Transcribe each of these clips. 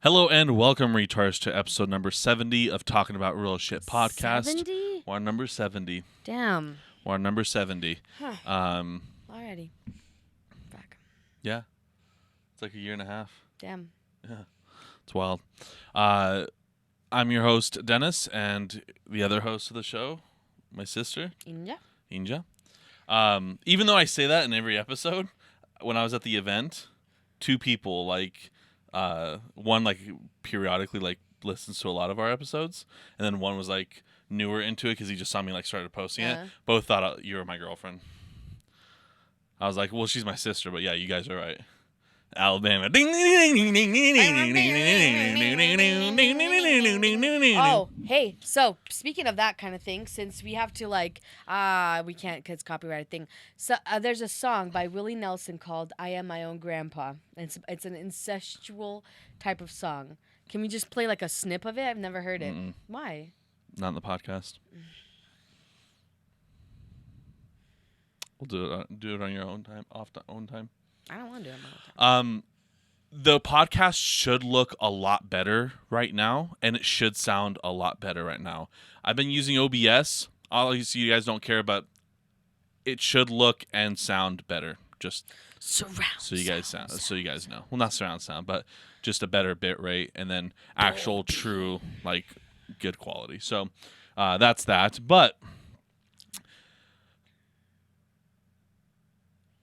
Hello and welcome, retards, to episode number 70 of Talking About Real Shit podcast. 70? We're on number 70. Damn. We're on number 70. Huh. Alrighty. Back. Yeah. It's like a year and a half. Damn. Yeah. It's wild. I'm your host, Dennis, and the other host of the show, my sister, Inja. Even though I say that in every episode, when I was at the event, two people, one periodically listens to a lot of our episodes, and then one was newer into it because he just saw me started posting it. Both thought you were my girlfriend. I was like, well, she's my sister, but yeah, you guys are right. Alabama. Oh, hey. So, speaking of that kind of thing, since we have to we can't because copyrighted thing. So, there's a song by Willie Nelson called "I Am My Own Grandpa." It's an incestual type of song. Can we just play a snip of it? I've never heard it. Mm-mm. Why? Not in the podcast. We'll do it on your own time, own time. I don't want to do it on my own time. The podcast should look a lot better right now, and it should sound a lot better right now. I've been using OBS. Obviously, you guys don't care, but it should look and sound better. Just surround. So you guys know. Well, not surround sound, but just a better bit rate, and then actual true good quality. So that's that. But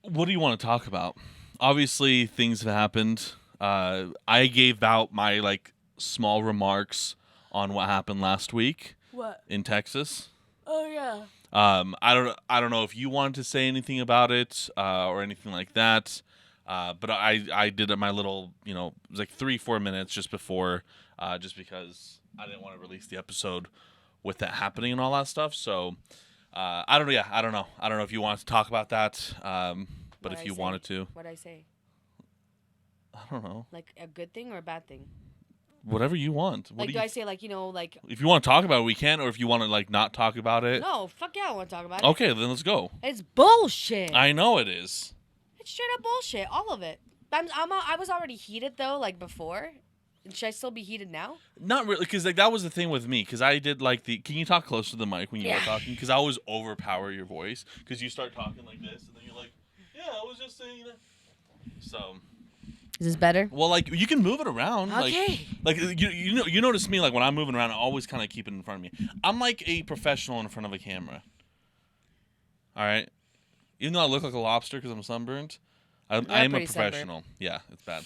what do you want to talk about? Obviously, things have happened. I gave out my small remarks on what happened last week. What? In Texas. Oh yeah. I don't know if you wanted to say anything about it or anything like that. But I did my little, it was 3-4 minutes just before, just because I didn't want to release the episode with that happening and all that stuff. So I don't know. I don't know if you wanted to talk about that. But if you wanted to. What'd I say? I don't know. A good thing or a bad thing? Whatever you want. I say If you want to talk about it, we can, or if you want to not talk about it. No, fuck yeah, I want to talk about it. Okay, then let's go. It's bullshit. I know it is. It's straight up bullshit, all of it. I was already heated though, before. Should I still be heated now? Not really, because that was the thing with me. Because I did Can you talk close to the mic when you were talking? Because I always overpower your voice. Because you start talking like this, and then you're like, "Yeah, I was just saying that." So. Is this better? Well, you can move it around. Okay. You notice me when I'm moving around, I always kind of keep it in front of me. I'm like a professional in front of a camera. All right. Even though I look like a lobster because I'm sunburned, I am a professional. Sunburned. Yeah, it's bad.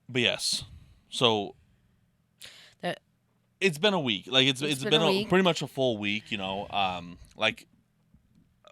But yes, so it's been a week. It's been pretty much a full week.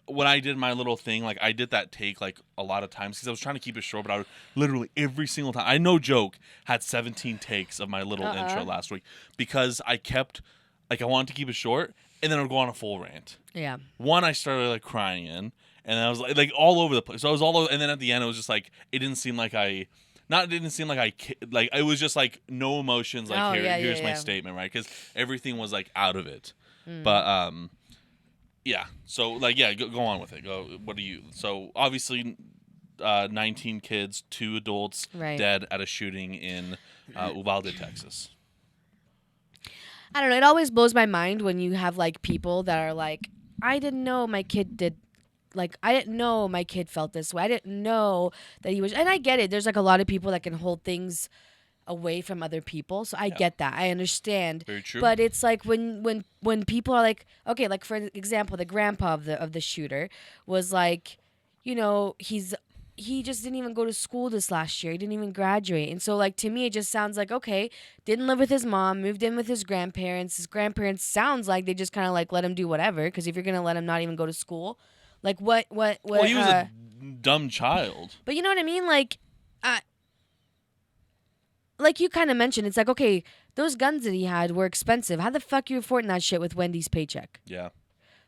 When I did my little thing, I did that take a lot of times because I was trying to keep it short, but I would literally every single time, I no joke, had 17 takes of my little intro last week because I kept I wanted to keep it short, and then I would go on a full rant. Yeah. One I started crying in, and I was all over the place. So I was all over, and then at the end it was just it didn't seem like I. It didn't seem it was just no emotions. Here's my statement, right? Because everything was out of it. But yeah. So go on with it. Go. What do you? So obviously, 19 kids, 2 adults dead at a shooting in Uvalde, Texas. I don't know. It always blows my mind when you have people that are I didn't know my kid did. I didn't know my kid felt this way. I didn't know that he was... And I get it. There's a lot of people that can hold things away from other people. So I get that. I understand. Very true. But it's when people are okay, for example, the grandpa of the shooter was he just didn't even go to school this last year. He didn't even graduate. And so to me, it just sounds okay, didn't live with his mom, moved in with his grandparents. His grandparents sounds like they just kind of let him do whatever. Because if you're going to let him not even go to school... what? Well, he was a dumb child. But you know what I mean? You kind of mentioned, it's okay, those guns that he had were expensive. How the fuck are you affording that shit with Wendy's paycheck? Yeah.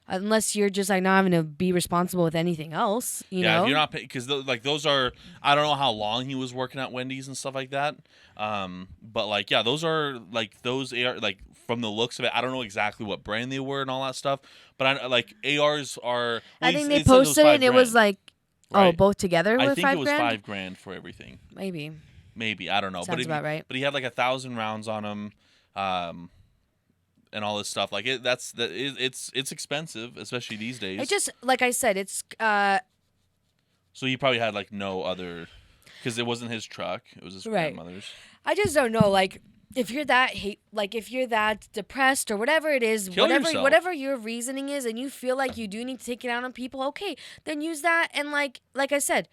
Unless you're just not having to be responsible with anything else, you know? Yeah, if you're not paying, because those are, I don't know how long he was working at Wendy's and stuff like that. But those are those AR, from the looks of it, I don't know exactly what brand they were and all that stuff. But ARs are. Well, I think they posted it and it was right? both together were $5,000? I think it was $5,000 for everything. Maybe. maybe I don't know. Sounds about right. But he had like 1,000 rounds on him, and all this stuff. Like it's expensive, especially these days. It just like I said, it's So he probably had like no other, because it wasn't his truck; it was his grandmother's. I just don't know, like. If you're that if you're that depressed or whatever it is, Kill yourself. whatever your reasoning is, and you feel like you do need to take it out on people, okay, then use that. And like I said,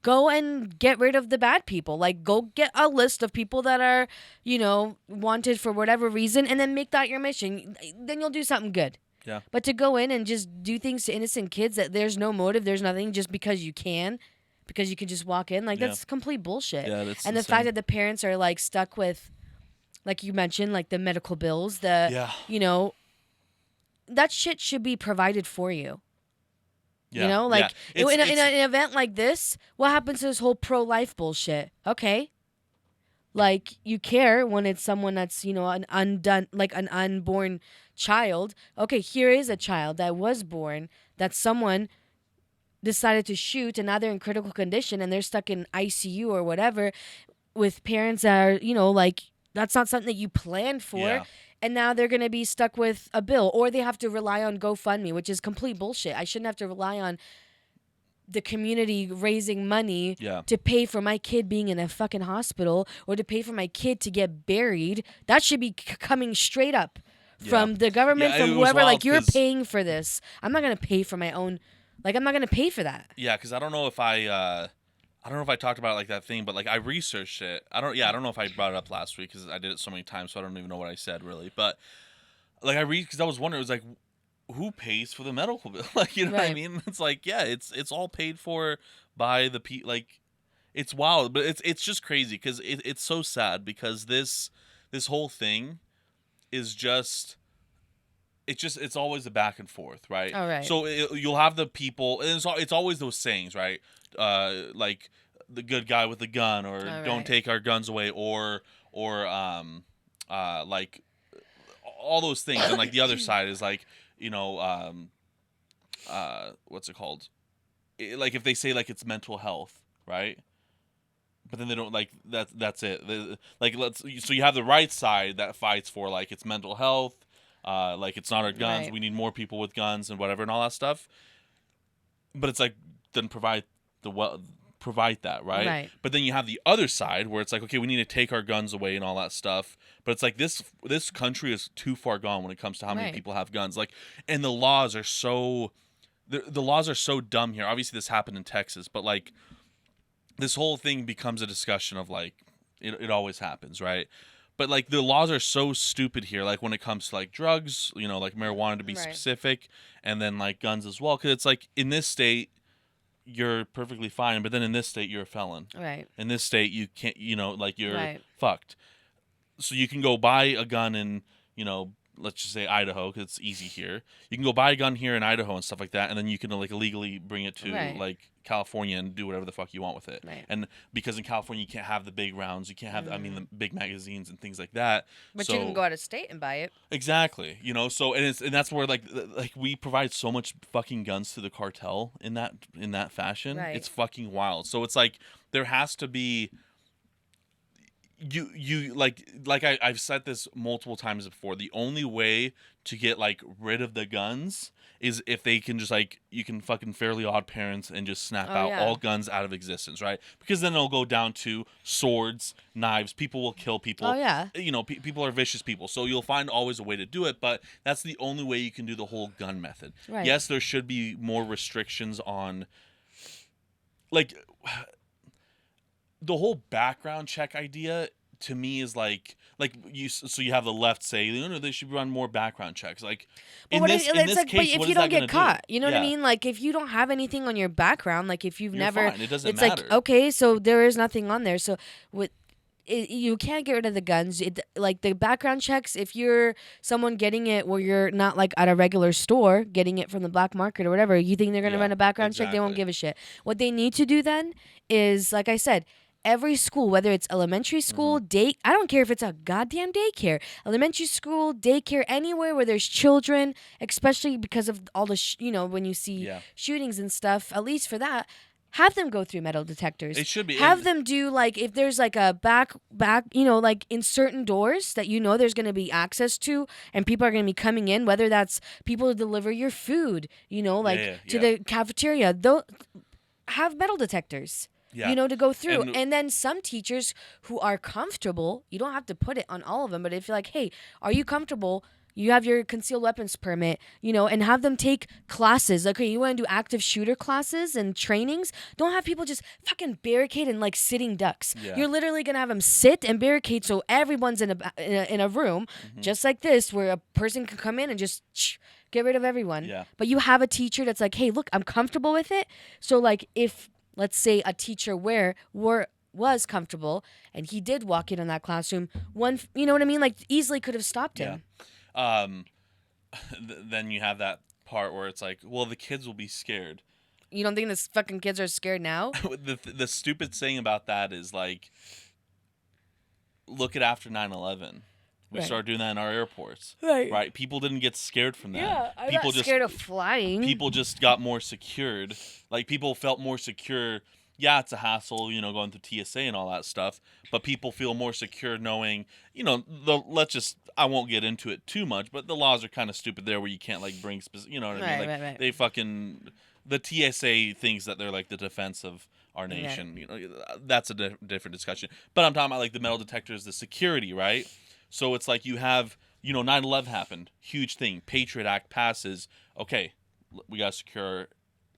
go and get rid of the bad people. Like, go get a list of people that are, wanted for whatever reason, and then make that your mission. Then you'll do something good. Yeah. But to go in and just do things to innocent kids that there's no motive, there's nothing, just because you can just walk in, like that's complete bullshit. Yeah, that's and the fact that the parents are like stuck with, like you mentioned, like the medical bills, that shit should be provided for you. Yeah. In an event like this, what happens to this whole pro-life bullshit? Okay. Like, you care when it's someone that's, an unborn child. Okay, here is a child that was born that someone decided to shoot, and now they're in critical condition and they're stuck in ICU or whatever with parents that are, that's not something that you planned for. Yeah. And now they're going to be stuck with a bill, or they have to rely on GoFundMe, which is complete bullshit. I shouldn't have to rely on the community raising money to pay for my kid being in a fucking hospital, or to pay for my kid to get buried. That should be coming straight up from the government, from whoever. Like, you're paying for this. I'm not going to pay for my own. Like, I'm not going to pay for that. Yeah, because I don't know if I don't know if I talked about it like that thing, but like I researched it. I don't know if I brought it up last week because I did it so many times, so I don't even know what I said really. But like because I was wondering, it was like, who pays for the medical bill? Like, you know what I mean? It's like, yeah, it's all paid for by the like, it's wild, but it's just crazy because it's so sad because this whole thing is just. It's always a back and forth, right? All right. So you'll have the people, and it's always those sayings, right? Like the good guy with the gun, or don't take our guns away, or like all those things. And like the other side is like, what's it called? Like if they say like it's mental health, right? But then they don't like that. That's it. So you have the right side that fights for like it's mental health. Like it's not our guns. Right. We need more people with guns and whatever and all that stuff. But it's like, then provide that, right? Right. But then you have the other side where it's like, okay, we need to take our guns away and all that stuff. But it's like this country is too far gone when it comes to how many people have guns. Like, and the laws are so dumb here. Obviously, this happened in Texas, but like this whole thing becomes a discussion of like it always happens, right? But like the laws are so stupid here, like when it comes to like drugs, like marijuana to be specific, and then like guns as well. Because it's like in this state, you're perfectly fine, but then in this state, you're a felon. Right. In this state, you can't, like you're fucked. So you can go buy a gun in, let's just say Idaho, because it's easy here. You can go buy a gun here in Idaho and stuff like that, and then you can like illegally bring it to like California and do whatever the fuck you want with it. Right. And because in California you can't have the big rounds, you can't have the big magazines and things like that. But you can go out of state and buy it. Exactly. So and that's where like we provide so much fucking guns to the cartel in that fashion. Right. It's fucking wild. So it's like there has to be. You I've said this multiple times before. The only way to get like rid of the guns is if they can just like, you can fucking Fairly Odd Parents and just snap out all guns out of existence, right? Because then it'll go down to swords, knives. People will kill people. Oh yeah. People are vicious people, so you'll find always a way to do it. But that's the only way you can do the whole gun method. Right. Yes, there should be more restrictions on like. The whole background check idea to me is like you have the left say they should run more background checks, like in this case, but if you don't get caught, do? You know what I mean? Like if you don't have anything on your background, like if you've You're never, fine. It doesn't it's matter. like okay, so there is nothing on there. So you can't get rid of the guns. Like the background checks, if you're someone getting it where you're not like at a regular store getting it from the black market or whatever, you think they're gonna run a background check? They won't give a shit. What they need to do then is, like I said, every school, whether it's elementary school, I don't care if it's a goddamn daycare, elementary school, daycare, anywhere where there's children, especially because of all the, when you see shootings and stuff, at least for that, have them go through metal detectors. It should be. Have them do like if there's like a back, like in certain doors that there's going to be access to, and people are going to be coming in. Whether that's people to deliver your food, to the cafeteria. They'll have metal detectors. Yeah. To go through. And then some teachers who are comfortable, you don't have to put it on all of them, but if you're like, hey, are you comfortable? You have your concealed weapons permit, and have them take classes. Okay, you want to do active shooter classes and trainings? Don't have people just fucking barricade and like sitting ducks. Yeah. You're literally going to have them sit and barricade so everyone's in a room just like this where a person can come in and just get rid of everyone. Yeah. But you have a teacher that's like, hey, look, I'm comfortable with it. So like if, let's say, a teacher was comfortable and he did walk in that classroom, you know what I mean? Like easily could have stopped him. Then you have that part where it's like, well, the kids will be scared. You don't think the fucking kids are scared now? The stupid thing about that is like, look at after 9/11. We started doing that in our airports. Right. People didn't get scared from that. Yeah, I'm not scared of flying. People just got more secured. Like people felt more secure. Yeah, it's a hassle, going through TSA and all that stuff. But people feel more secure knowing, I won't get into it too much, but the laws are kind of stupid there where you can't like bring specific, you know what I mean? Like right. they the TSA thinks that they're like the defense of our nation. That's a different discussion. But I'm talking about like the metal detectors, the security, right? So it's like you have, 9/11 happened, huge thing. Patriot Act passes. Okay, we got to secure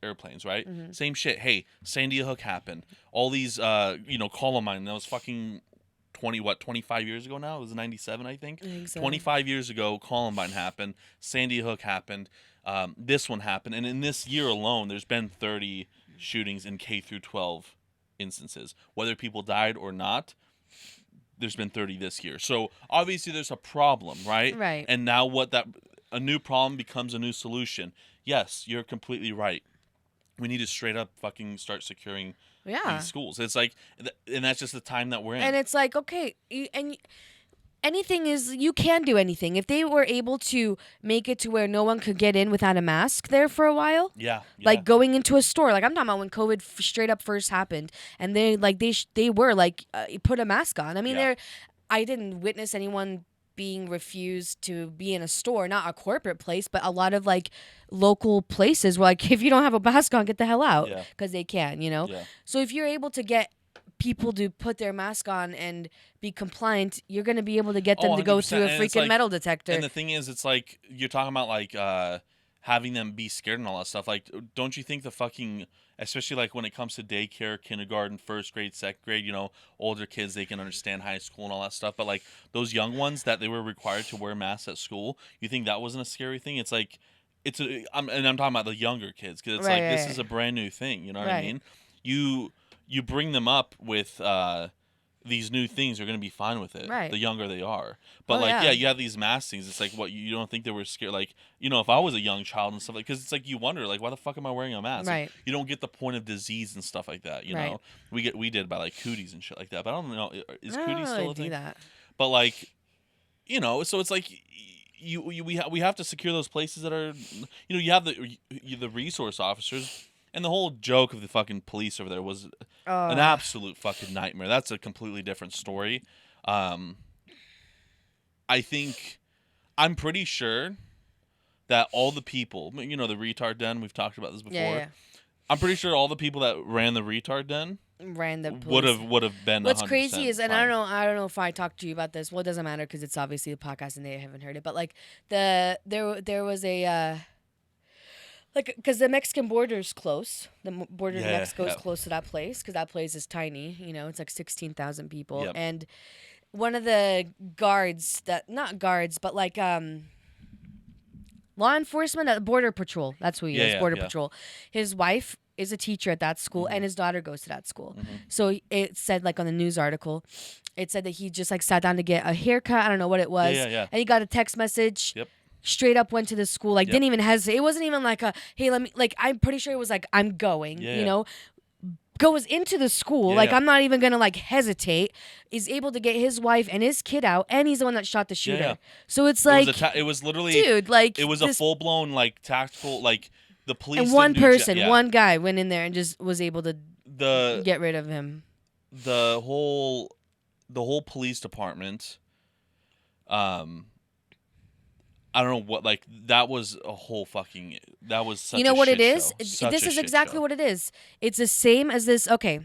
airplanes, right? Same shit. Hey, Sandy Hook happened. All these, Columbine, that was fucking 25 years ago now? It was 97, I think. 25 years ago, Columbine happened. Sandy Hook happened. This one happened. And in this year alone, there's been 30 shootings in K through 12 instances. Whether people died or not, there's been 30 this year. So obviously there's a problem, right? Right. And now a new problem becomes a new solution. Yes, you're completely right. We need to straight up fucking start securing these schools. It's like, and that's just the time that we're in. And it's like, okay, anything is, you can do anything. If they were able to make it to where no one could get in without a mask there for a while, like going into a store, like I'm talking about when COVID straight up first happened, and they were like, put a mask on. I mean, I didn't witness anyone being refused to be in a store, not a corporate place, but a lot of like local places were like, if you don't have a mask on, get the hell out, because they can, So if you're able to get people to put their mask on and be compliant, you're going to be able to get them to go through a freaking metal detector. And the thing is, it's like, you're talking about like having them be scared and all that stuff. Like, don't you think the fucking, especially like when it comes to daycare, kindergarten, first grade, second grade, older kids, they can understand high school and all that stuff. But like those young ones that they were required to wear masks at school, you think that wasn't a scary thing? It's like, I'm talking about the younger kids, because it's this is a brand new thing. You know what I mean? You bring them up with these new things, are going to be fine with it. Right. The younger they are. But you have these mask things. It's like, what, you don't think they were scared? Like, if I was a young child and stuff, like, because it's like you wonder, like, why the fuck am I wearing a mask? Right. Like, you don't get the point of disease and stuff like that. You know, we did by like cooties and shit like that. But I don't know, is cooties still a thing? That. But like, so it's like we have to secure those places that are, you have the resource officers. And the whole joke of the fucking police over there was an absolute fucking nightmare. That's a completely different story. I'm pretty sure that all the people, the retard den, we've talked about this before. Yeah. I'm pretty sure all the people that ran the retard den would have been. What's crazy is, and fine. I don't know if I talked to you about this. Well, it doesn't matter because it's obviously a podcast and they haven't heard it. But like there was a. Like, because the Mexican border is close. The border to Mexico is close to that place, because that place is tiny. It's like 16,000 people. Yep. And one of the guards, not guards, but like law enforcement, border patrol. That's who he is, border patrol. His wife is a teacher at that school, and his daughter goes to that school. So it said, like on the news article, it said that he just like sat down to get a haircut. I don't know what it was. And he got a text message. Yep. Straight up went to the school, like didn't even hesitate. It wasn't even like a, hey, let me, like, I'm pretty sure it was like, I'm going, goes into the school, I'm not even gonna like hesitate, is able to get his wife and his kid out, and he's the one that shot the shooter. So it's like, it was literally, dude, like, it was a full blown like tactical, like the police And one didn't do person, one guy went in there and just was able to get rid of him. The whole police department, I don't know what, like, that was a whole fucking, that was such a shit show. You know what it is? Such This a is shit exactly show. what it is. It's the same as this. Okay,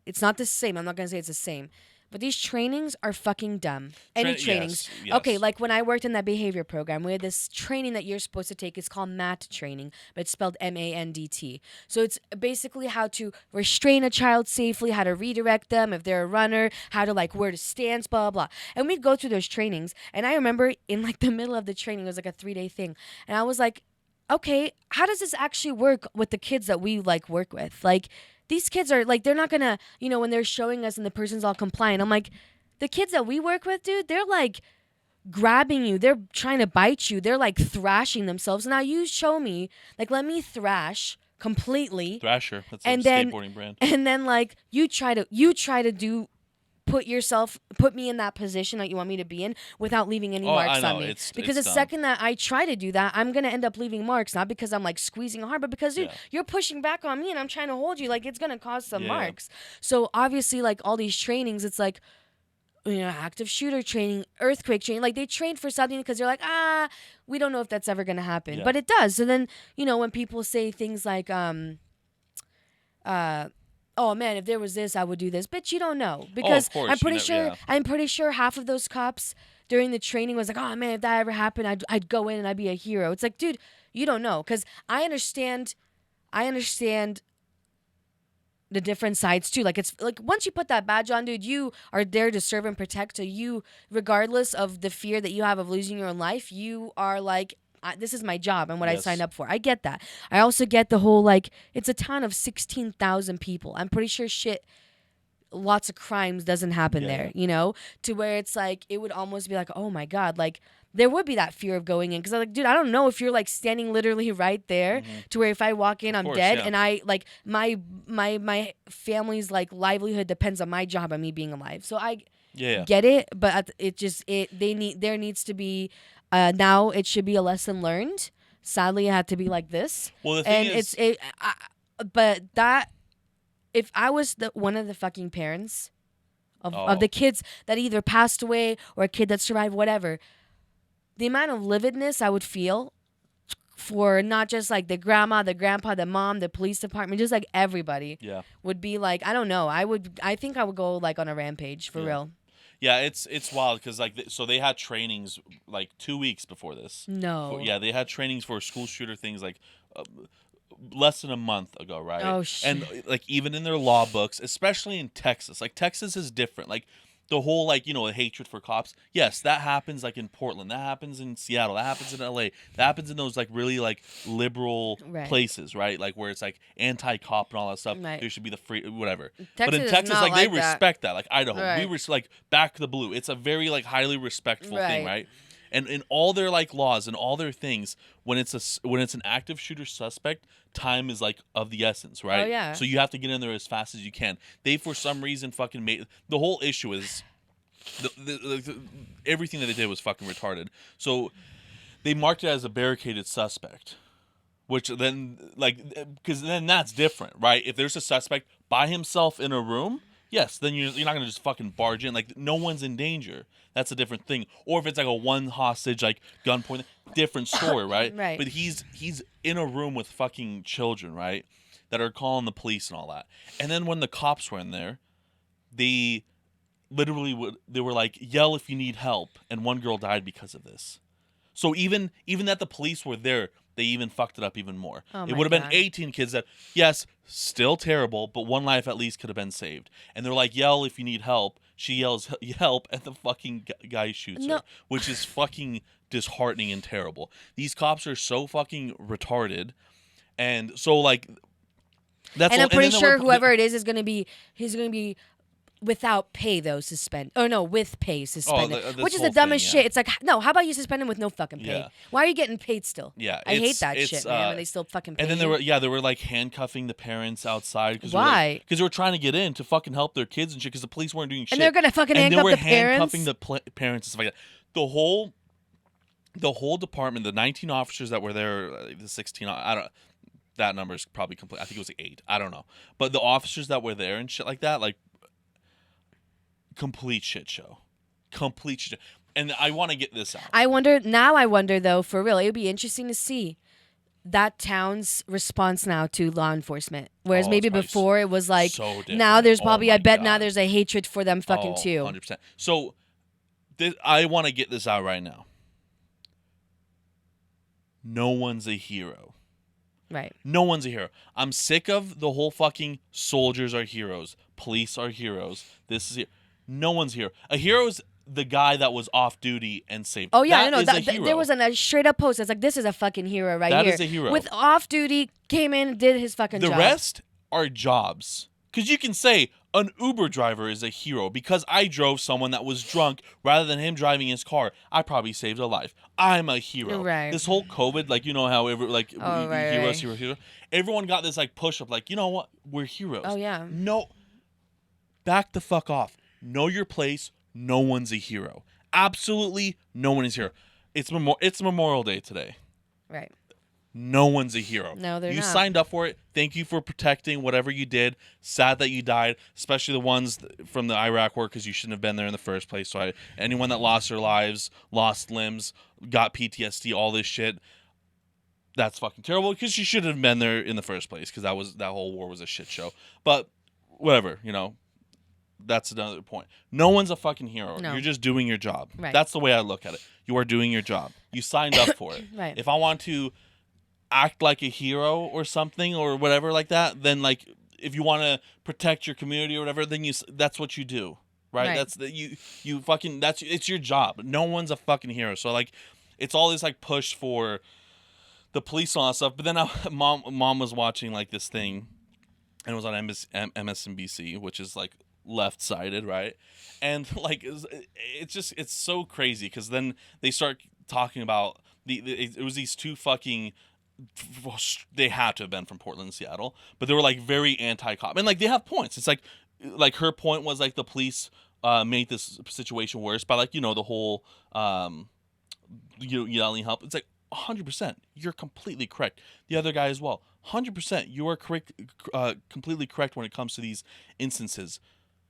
it's not the same. I'm not going to say it's the same. But these trainings are fucking dumb. Any trainings. Yes. Okay, like when I worked in that behavior program, we had this training that you're supposed to take. It's called MANDT training, but it's spelled MANDT. So it's basically how to restrain a child safely, how to redirect them if they're a runner, how to like where to stance, blah, blah, blah. And we'd go through those trainings. And I remember in like the middle of the training, it was like a 3-day thing. And I was like, okay, how does this actually work with the kids that we like work with? Like, these kids are like, they're not gonna, when they're showing us and the person's all compliant. I'm like, the kids that we work with, dude, they're like grabbing you. They're trying to bite you. They're like thrashing themselves. Now you show me, like, let me thrash completely. Thrasher. That's and a then, skateboarding brand. And then like you try to do. Put me in that position that you want me to be in without leaving any marks on me. Because the second that I try to do that, I'm gonna end up leaving marks, not because I'm like squeezing hard, but because dude, you're pushing back on me and I'm trying to hold you. Like it's gonna cause some marks. So obviously, like all these trainings, it's like active shooter training, earthquake training. Like they train for something because they're like, we don't know if that's ever gonna happen, but it does. So then when people say things like oh man, if there was this, I would do this. Bitch, you don't know because I'm pretty sure half of those cops during the training was like, oh man, if that ever happened, I'd go in and I'd be a hero. It's like, dude, you don't know because I understand the different sides too. Like it's like once you put that badge on, dude, you are there to serve and protect. So you, regardless of the fear that you have of losing your own life, you are like, this is my job and what I signed up for. I get that. I also get the whole, like, it's a town of 16,000 people. I'm pretty sure lots of crimes doesn't happen there, to where it's like, it would almost be like, oh my God, like there would be that fear of going in. Cause I'm like, dude, I don't know if you're like standing literally right there to where if I walk in, I'm dead. And I like my family's like livelihood depends on my job and me being alive. So I get it, but there needs to be, now it should be a lesson learned. Sadly, it had to be like this. Well, the thing is, but that if I was one of the fucking parents of the kids that either passed away or a kid that survived, whatever, the amount of lividness I would feel for not just like the grandma, the grandpa, the mom, the police department, just like everybody, would be like, I don't know. I think I would go like on a rampage for real. Yeah, it's wild because like so they had trainings like 2 weeks before this. No. They had trainings for school shooter things like less than a month ago, right? Oh shit. And like even in their law books, especially in Texas, like Texas is different. Like the whole like hatred for cops. Yes, that happens like in Portland. That happens in Seattle. That happens in LA. That happens in those like really like liberal places, right? Like where it's like anti-cop and all that stuff. Right. There should be the free whatever. But in Texas, like they respect that. Like Idaho, we like back the blue. It's a very like highly respectful thing, right? And in all their like laws and all their things, when it's an active shooter suspect, time is like of the essence, right? Oh yeah. So you have to get in there as fast as you can. They for some reason fucking made the whole issue is everything that they did was fucking retarded. So they marked it as a barricaded suspect, which then like because then that's different, right? If there's a suspect by himself in a room. Yes, then you're not gonna just fucking barge in. Like no one's in danger. That's a different thing. Or if it's like a one hostage, like gunpoint, different story, right? Right. But he's in a room with fucking children, right? That are calling the police and all that. And then when the cops were in there, they literally they were like, yell if you need help, and one girl died because of this. So even that the police were there, they even fucked it up even more. It would have been 18 kids that, yes, still terrible, but one life at least could have been saved. And they're like, yell if you need help. She yells help, and the fucking guy shoots her, which is fucking disheartening and terrible. These cops are so fucking retarded, and so like that's. And I'm pretty sure whoever it is gonna be without pay though with pay suspended, which is the dumbest shit. It's like, no, how about you suspend him with no fucking pay? Why are you getting paid still? I hate that shit, man. When they still fucking pay. And then they were like handcuffing the parents outside. Why? Because they were trying to get in to fucking help their kids and shit. Because the police weren't doing shit. And they're gonna fucking handcuff the parents. And they were handcuffing the parents and stuff like that. The whole department, the 19 officers that were there, the 16, that number is probably complete. I think it was like 8. I don't know. But the officers that were there and shit like that, like, complete shit show. Complete shit. And I want to get this out. I wonder though, for real, it would be interesting to see that town's response now to law enforcement. Whereas maybe before it was like, so now there's probably, I bet God. now there's a hatred for them fucking too. 100%. So I want to get this out right now. No one's a hero. Right. No one's a hero. I'm sick of the whole fucking soldiers are heroes. Police are heroes. No one's a hero. A hero is the guy that was off duty and saved. Oh yeah, There was a straight up post. It's like, this is a fucking hero right here. That is a hero. With off duty, came in, did his fucking job. The rest are jobs. Because you can say an Uber driver is a hero because I drove someone that was drunk rather than him driving his car. I probably saved a life. I'm a hero. Right. This whole COVID, like, you know how heroes. Everyone got this like push up, like, you know what? We're heroes. Oh yeah. No, back the fuck off. Know your place. No one's a hero. Absolutely, no one is a hero. It's Memorial Day today. Right. No one's a hero. No, they're not. You not. signed up for it. Thank you for protecting whatever you did. Sad that you died, especially the ones from the Iraq war, because you shouldn't have been there in the first place. So anyone that lost their lives, lost limbs, got PTSD, all this shit, that's fucking terrible because you should have been there in the first place because that whole war was a shit show. But whatever, that's another point. No one's a fucking hero. No. You're just doing your job. Right. That's the way I look at it. You are doing your job. You signed up for it. Right. If I want to act like a hero or something or whatever like that, then like if you want to protect your community or whatever, then that's what you do, right? That's it's your job. No one's a fucking hero. So like, it's all this like push for the police and all that stuff. But then mom was watching like this thing, and it was on MSNBC, which is like left-sided, right? And like it's so crazy because then they start talking about it was these two fucking. They had to have been from Portland and Seattle, but they were like very anti-cop, and like they have points. It's like her point was like the police made this situation worse by like the whole yelling help. It's like 100%. You're completely correct. The other guy as well. 100%. You are correct, completely correct when it comes to these instances.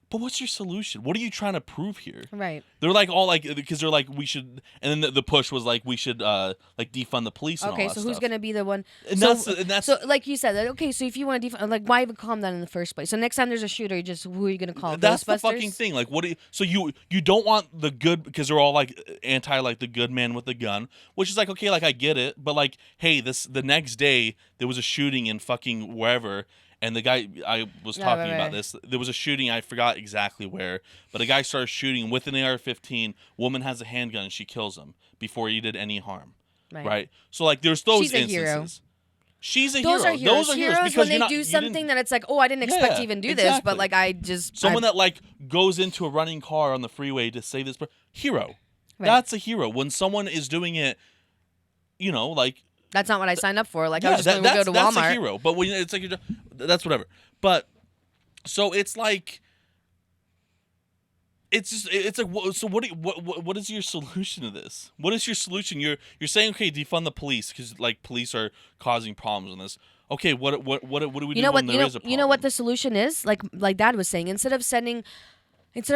But what's your solution? What are you trying to prove here? Right. They're like all like because they're like we should, and then the push was like we should like defund the police. And all that so who's stuff. gonna be the one? And so, that's so like you said. Like, okay, so if you want to defund, like why even call that in the first place? So next time there's a shooter, who are you gonna call? That's Ghostbusters? the fucking thing. Like, so you don't want the good because they're all like anti like the good man with the gun, which is like okay, like I get it, but like hey, the next day there was a shooting in fucking wherever. And the guy, I was talking about this, there was a shooting, I forgot exactly where, but a guy started shooting with an AR-15, woman has a handgun, and she kills him before he did any harm, right? So, like, there's those instances. Hero. She's a Those hero. are heroes. Those are heroes when they do something that it's like, oh, I didn't expect to even do this, but like I just... Someone that, like, goes into a running car on the freeway to save this person, hero. Right. That's a hero. When someone is doing it, like... That's not what I signed up for. Like, I was just going to go to Walmart. That's a hero. But when it's like, that's whatever. But, so it's like, it's like, so what is your solution to this? What is your solution? You're saying, okay, defund the police because, like, police are causing problems in this. Okay, what do we do when there is a problem? You know what the solution is? Like Dad was saying, instead of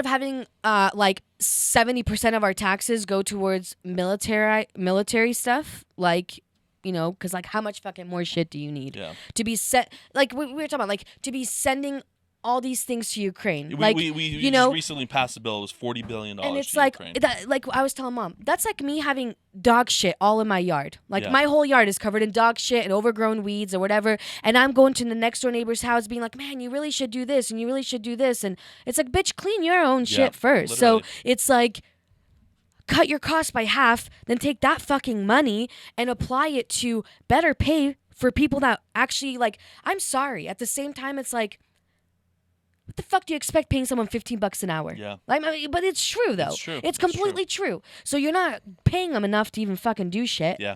having like 70% of our taxes go towards military stuff, like... because like how much fucking more shit do you need to be set? Like we were talking about, like to be sending all these things to Ukraine. We just recently passed a bill. It was $40 billion. And it's like Ukraine. that. Like I was telling Mom, that's like me having dog shit all in my yard. Like my whole yard is covered in dog shit and overgrown weeds or whatever. And I'm going to the next door neighbor's house, being like, "Man, you really should do this, and you really should do this." And it's like, bitch, clean your own shit first. Literally. So it's like, cut your costs by half, then take that fucking money and apply it to better pay for people that actually, like, I'm sorry. At the same time, it's like, what the fuck do you expect paying someone $15 an hour? Yeah. Like, but it's true, though. It's true. It's completely true. So you're not paying them enough to even fucking do shit. Yeah.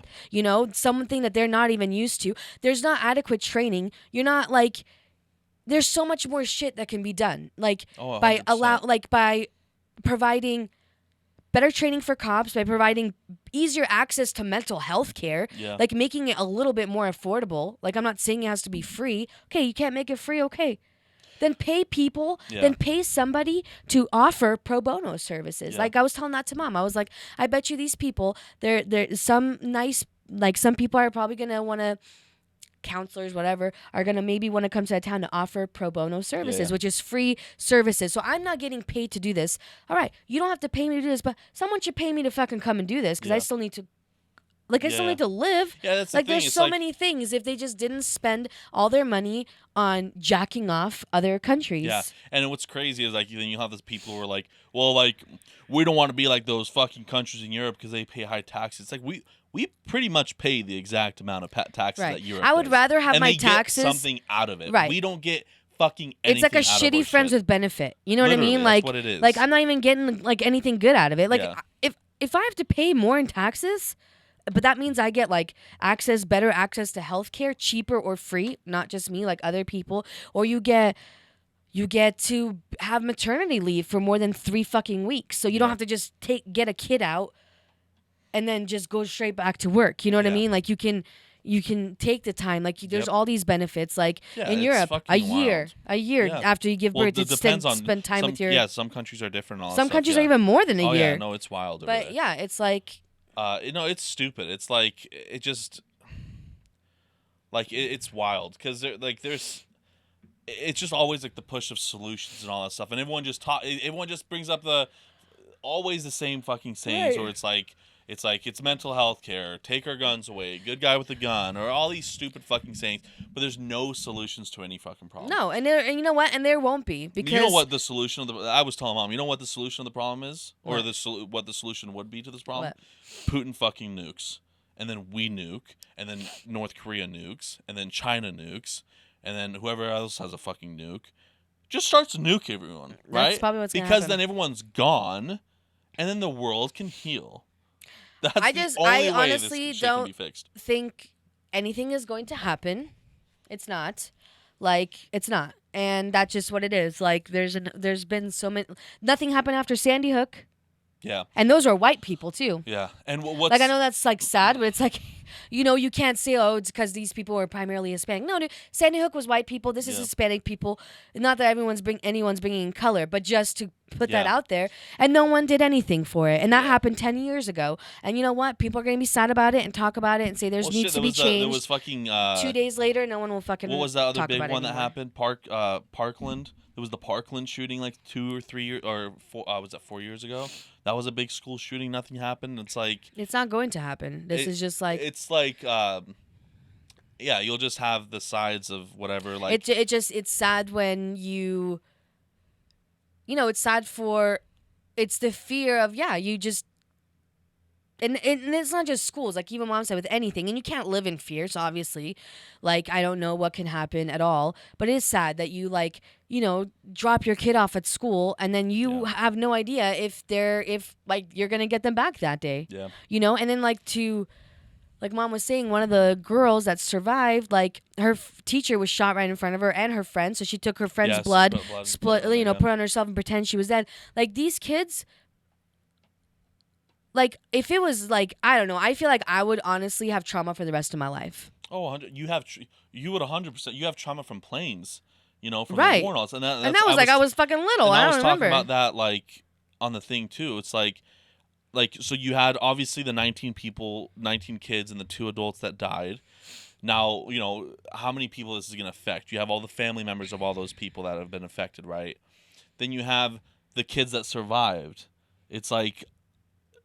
Something that they're not even used to. There's not adequate training. You're not, like, there's so much more shit that can be done. Like, by providing better training for cops, by providing easier access to mental health care, Yeah. like making it a little bit more affordable. Like, I'm not saying it has to be free. Okay, you can't make it free. Okay. Then pay people, then pay somebody to offer pro bono services. Yeah. Like, I was telling that to Mom. I was like, I bet you these people, they're some nice, like, some people are probably going to want to, counselors, whatever, are going to maybe want to come to a town to offer pro bono services, which is free services. So I'm not getting paid to do this. All right, you don't have to pay me to do this, but someone should pay me to fucking come and do this because I still need to, like, I still need to live. Yeah, that's the like, thing. there's It's so like, many things if they just didn't spend all their money on jacking off other countries. Yeah, and what's crazy is, like, then you have those people who are like, well, like, we don't want to be like those fucking countries in Europe because they pay high taxes. It's like, we pretty much pay the exact amount of taxes that Europe I would does. rather have and my they taxes get something out of it. Right. We don't get fucking anything it's like a out of shitty our friends shit. with benefit. You know Literally, what I mean? that's Like, what it is. like, I'm not even getting like anything good out of it. Like, Yeah. if I have to pay more in taxes, but that means I get like better access to healthcare, cheaper or free, not just me, like other people, or you get to have maternity leave for more than 3 fucking weeks, so you don't have to just get a kid out and then just go straight back to work. You know what I mean? Like, you can take the time. Like, there's all these benefits. Like, in it's Europe, a fucking year wild. after you give birth, it to depends on spend time some, with your. Yeah, some countries are different. And all Some that countries stuff, are even more than a year. Yeah, no, it's wild. Over But there. yeah, it's like. It's stupid. It's like it just like it's wild because there's it's just always like the push of solutions and all that stuff, and everyone just brings up always the same fucking sayings, or it's it's mental health care, take our guns away, good guy with a gun, or all these stupid fucking sayings, but there's no solutions to any fucking problem. No, and you know what? And there won't be, because you know what the solution of I was telling Mom, you know what the solution of the problem is, or What? what the solution would be to this problem? What? Putin fucking nukes, and then we nuke, and then North Korea nukes, and then China nukes, and then whoever else has a fucking nuke just starts to nuke everyone, right? That's probably what's gonna because happen. then everyone's gone, and then the world can heal. That's the only I way honestly this shit can be don't fixed. think anything is going to happen. It's not. Like, it's not. And that's just what it is. Like, there's been so many. Nothing happened after Sandy Hook. Yeah. And those are white people too. Yeah. And what's like, I know that's like sad, but it's like, you can't say, oh, it's because these people were primarily Hispanic. No, dude, Sandy Hook was white people. This is Hispanic people. Not that anyone's bringing in color, but just to put that out there. And no one did anything for it. And that happened 10 years ago. And you know what? People are going to be sad about it and talk about it and say needs to be changed. There was fucking 2 days later, no one will fucking. What was that other talk big about one it that happened? Parkland. There was the Parkland shooting like 2 or 3 years, or was that 4 years ago? That was a big school shooting. Nothing happened. It's like it's not going to happen. This is just like it's like you'll just have the sides of whatever. Like it's sad when it's sad for. It's the fear of you just. And it's not just schools, like even Mom said, with anything. And you can't live in fear, so obviously, like, I don't know what can happen at all. But it is sad that you, like, drop your kid off at school and then you have no idea if you're going to get them back that day. Yeah. And then, like Mom was saying, one of the girls that survived, like, her teacher was shot right in front of her and her friend. So she took her friend's blood, put on herself and pretend she was dead. Like, these kids... Like, if it was, like, I don't know, I feel like I would honestly have trauma for the rest of my life. Oh, 100. You would 100%. You have trauma from planes, from the war and all. And that was I was fucking little. I don't remember. Talking about that, like, on the thing, too. It's like, so you had, obviously, the 19 kids and the 2 adults that died. Now, how many people this is going to affect? You have all the family members of all those people that have been affected, right? Then you have the kids that survived. It's like...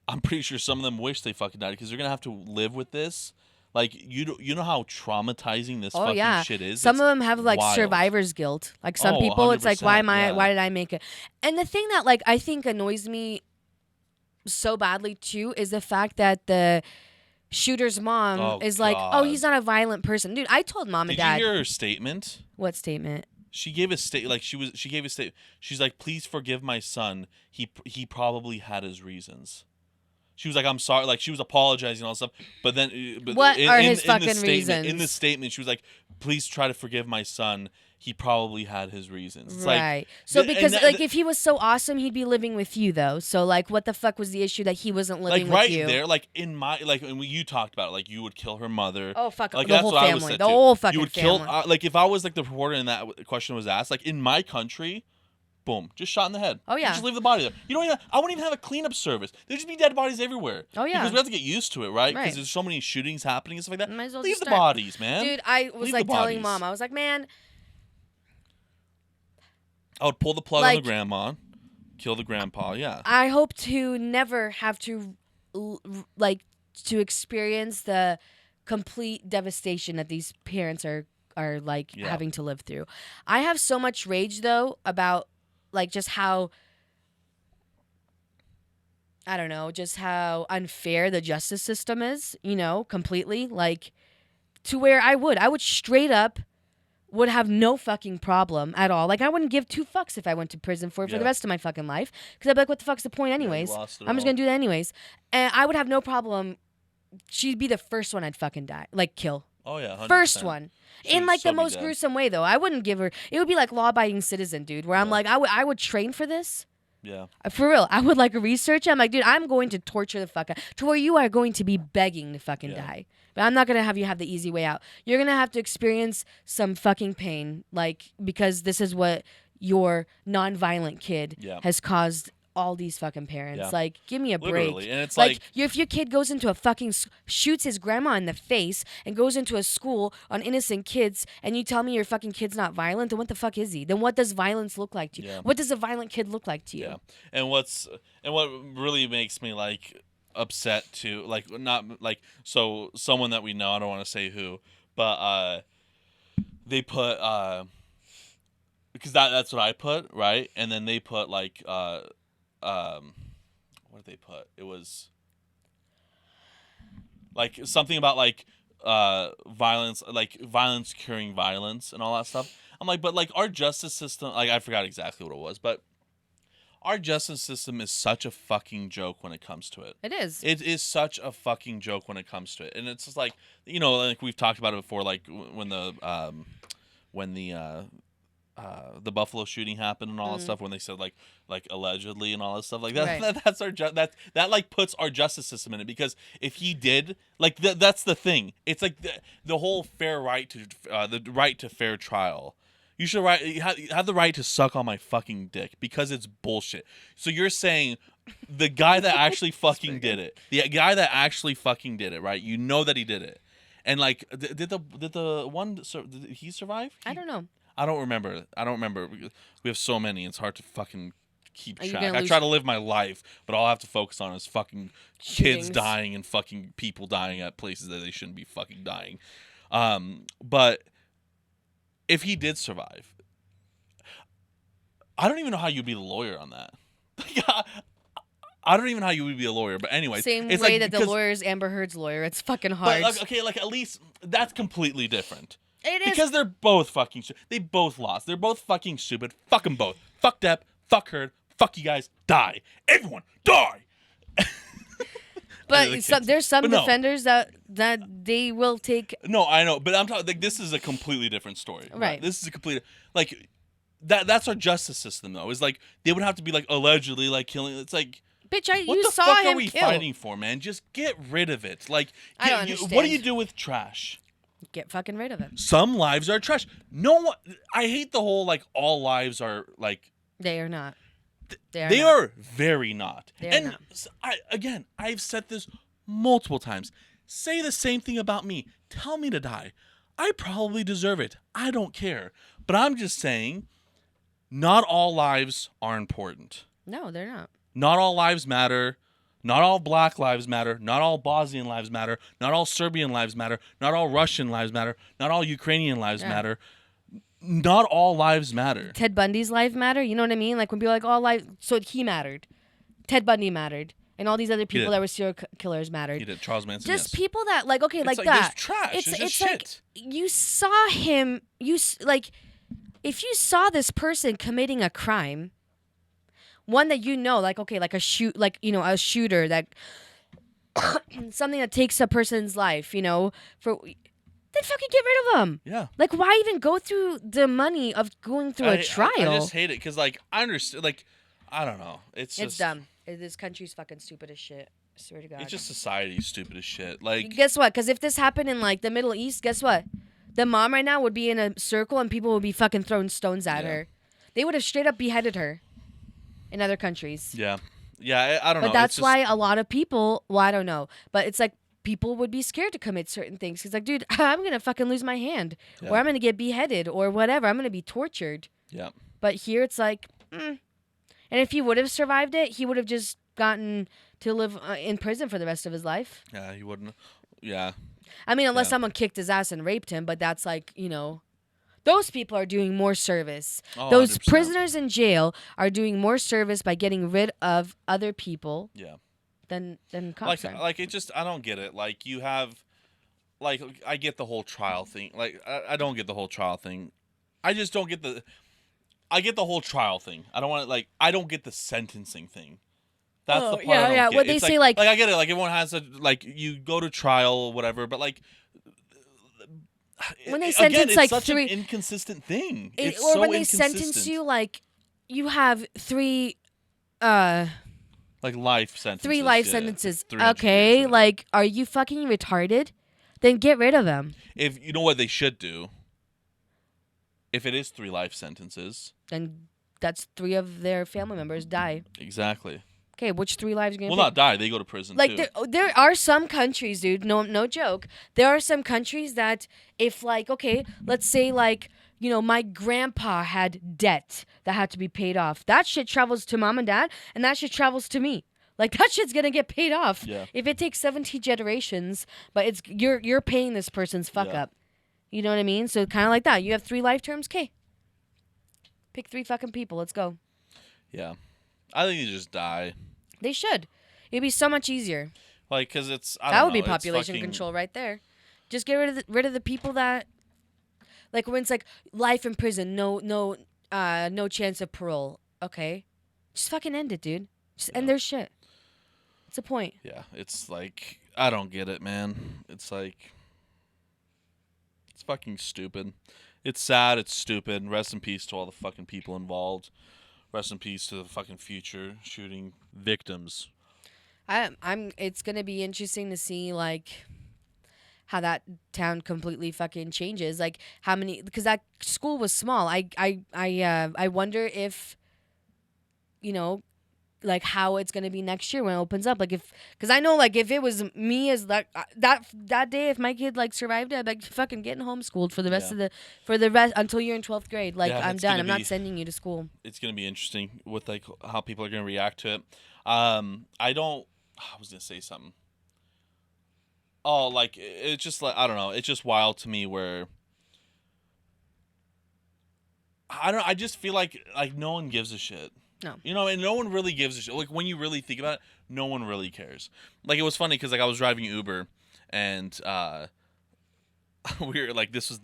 I'm pretty sure some of them wish they fucking died because they're gonna have to live with this. Like, you know how traumatizing this fucking shit is. Some of them have like survivor's guilt. Like, some people, it's like, why did I make it? And the thing that, like, I think annoys me so badly too is the fact that the shooter's mom is like, oh, he's not a violent person, dude. I told Mom and Dad. Did you hear her statement? What statement? She gave a she gave a statement. She's like, please forgive my son. He probably had his reasons. She was like, I'm sorry. Like, she was apologizing and all stuff. But then... what are his fucking reasons? In the statement, she was like, please try to forgive my son. he probably had his reasons. It's right. So because if he was so awesome, he'd be living with you though. So like, what the fuck was the issue that he wasn't living with you? Like right there, like in my like when you talked about it, like you would kill her mother. Oh fuck, like the that's whole what family, I was said the too. whole fucking You would family. kill like if I was like the reporter and that question was asked, like in my country. Boom, just shot in the head. Oh yeah, you just leave the body there. You don't even. I wouldn't even have a cleanup service. There'd just be dead bodies everywhere. Oh yeah, because we have to get used to it, right? Because there's so many shootings happening and stuff like that. Might as well leave the bodies, man. Dude, I was like telling mom, I was like, man, I would pull the plug on the grandma, kill the grandpa. Yeah. I hope to never have to like to experience the complete devastation that these parents are like having to live through. I have so much rage though about like just how I don't know, just how unfair the justice system is, you know, completely like to where I would straight up would have no fucking problem at all. Like I wouldn't give two fucks if I went to prison for the rest of my fucking life because I'd be like, what the fuck's the point anyways? I'm just gonna do that anyways, and I would have no problem. She'd be the first one I'd fucking kill. Oh yeah, 100%. First one. In like the most gruesome way though. I wouldn't give her. It would be like law-abiding citizen, dude. Where I'm like, I would train for this. Yeah. For real, I would like research. I'm like, dude, I'm going to torture the fuck out to where you are going to be begging to fucking die. But I'm not gonna have you have the easy way out. You're gonna have to experience some fucking pain, like because this is what your non-violent kid has caused all these fucking parents. Like, give me a break. And it's like if your kid goes into a fucking shoots his grandma in the face and goes into a school on innocent kids, and you tell me your fucking kid's not violent, then what the fuck is he? Then what does violence look like to you? What does a violent kid look like to you? Yeah. And what really makes me like upset too, like not like so someone that we know, I don't want to say who, but they put because that's what I put, right? And then they put like what did they put? It was like something about like violence curing violence and all that stuff. I'm like, but like our justice system, like I forgot exactly what it was, but our justice system is such a fucking joke when it comes to it. It is. It is such a fucking joke when it comes to it, and it's just like, you know, like we've talked about it before, like when the Buffalo shooting happened and all that stuff, when they said like allegedly and all that stuff like that. Right. That's our that like puts our justice system in it, because if he did like that's the thing. It's like the whole fair right to the right to fair trial. You should have the right to suck on my fucking dick, because it's bullshit. So you're saying the guy that actually fucking did it, right? You know that he did it, and like did the one did he survive? I don't know. I don't remember. We have so many. It's hard to fucking keep track. I try to live my life, but all I have to focus on is fucking kids dying and fucking people dying at places that they shouldn't be fucking dying. But if he did survive, I don't even know how you'd be the lawyer on that. I don't even know how you would be a lawyer, but anyway. Same way that the lawyer's Amber Heard's lawyer. It's fucking hard. But, okay, like at least that's completely different. It is. Because they're both fucking they both lost. They're both fucking stupid. Fuck them both. Fuck Depp. Fuck Heard. Fuck you guys. Die. Everyone die. But there's some defenders that they will take. No, I know, but I'm talking like this is a completely different story. Right. This is a complete like that's our justice system though. Is like they would have to be like allegedly like killing. It's like, bitch, what you the saw fuck him are we kill. fighting for, man? Just get rid of it. Like, I don't understand. What do you do with trash? Get fucking rid of it. Some lives are trash. No one. I hate the whole like all lives are like. They are not. They are very not. They are not. I've said this multiple times. Say the same thing about me. Tell me to die. I probably deserve it. I don't care. But I'm just saying, not all lives are important. No, they're not. Not all lives matter. Not all black lives matter. Not all Bosnian lives matter. Not all Serbian lives matter. Not all Russian lives matter. Not all Ukrainian lives matter. Not all lives matter. Ted Bundy's life matter. You know what I mean? Like when people are like, all lives. So he mattered. Ted Bundy mattered. And all these other people that were serial killers mattered. He did. Charles Manson. Just people that like, okay, like that. There's trash. It's just shit. Like you saw him. Like if you saw this person committing a crime. One that you know, like, okay, like a shooter that something that takes a person's life, you know, then fucking get rid of them. Yeah. Like, why even go through the money of going through a trial? I just hate it because, like, I understand. Like, I don't know. It's dumb. This country's fucking stupid as shit. I swear to God. It's just society's stupid as shit. Like, guess what? Because if this happened in like the Middle East, guess what? The mom right now would be in a circle and people would be fucking throwing stones at her. They would have straight up beheaded her in other countries. Yeah. Yeah, I don't know. But that's why a lot of people, well, I don't know. But it's like people would be scared to commit certain things. Because like, dude, I'm going to fucking lose my hand. Or I'm going to get beheaded or whatever. I'm going to be tortured. Yeah. But here it's like, And if he would have survived it, he would have just gotten to live in prison for the rest of his life. Yeah, he wouldn't. Yeah. I mean, unless someone kicked his ass and raped him, but that's like, those people are doing more service. Those 100%. prisoners in jail are doing more service by getting rid of other people. Yeah. Than cops are. Like it just, I don't get it. Like you have, like I get the whole trial thing. Like I don't get the whole trial thing. I just don't get I get the whole trial thing. I don't want to I don't get the sentencing thing. That's the part I don't get. What they say like I get it. Like everyone has you go to trial or whatever, but like when they sentence it's such 3 an inconsistent thing. Or so when they sentence you you have 3 like life sentences. 3 life sentences. 3 okay, like are you fucking retarded? Then get rid of them. If you know what they should do. If it is 3 life sentences, then that's 3 of their family members die. Exactly. Okay, which 3 lives are going to not die. They go to prison like too. There are some countries, dude, no joke. There are some countries that if okay, let's say my grandpa had debt that had to be paid off. That shit travels to mom and dad and that shit travels to me. Like that shit's going to get paid off. Yeah. If it takes 17 generations, but you're paying this person's fuck up. You know what I mean? So kind of like that. You have 3 life terms, okay. Pick 3 fucking people. Let's go. Yeah. I think you just die. They should. It'd be so much easier. Like, because it's, I don't know. That would know, be population control right there. Just get rid of the people that, like when it's like life in prison, no chance of parole. Okay. Just fucking end it, dude. Just end their shit. What's the point? Yeah. It's like, I don't get it, man. It's like... It's fucking stupid. It's sad. It's stupid. Rest in peace to all the fucking people involved. Rest in peace to the fucking future shooting victims. It's gonna be interesting to see how that town completely fucking changes. Like how many, because that school was small. I wonder if, how it's gonna be next year when it opens up. Because I know if it was me as that day, if my kid survived it, I'd fucking getting homeschooled for the rest of the rest until you're in 12th grade. I'm done. I'm not sending you to school. It's gonna be interesting with how people are gonna react to it. I was gonna say something. Oh, it's just I don't know. It's just wild to me where I just feel like no one gives a shit. No. And no one really gives a shit. When you really think about it, no one really cares. It was funny because I was driving Uber and we were this was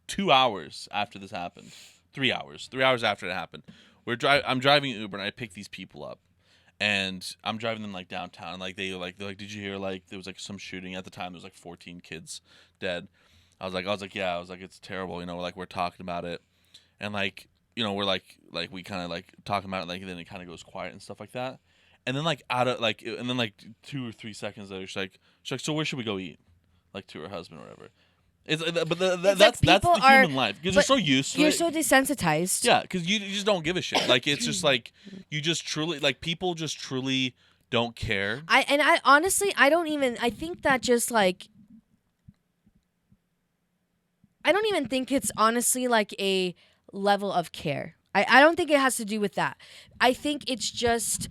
2 hours after this happened. 3 hours. 3 hours after it happened. I'm driving Uber and I pick these people up. And I'm driving them downtown. They're like, did you hear there was some shooting at the time? There was 14 kids dead. I was like, yeah. I was like, it's terrible. We're talking about it, and we're we kind of talking about it. Then it kind of goes quiet and stuff like that. And then out of and then 2 or 3 seconds later, she's like, so where should we go eat? To her husband or whatever. That's the human life because you're so used to it. You're so desensitized. Yeah, because you just don't give a shit. It's just you just truly people just truly don't care. I honestly don't even. I think that just I don't even think it's honestly a level of care. I don't think it has to do with that. I think it's just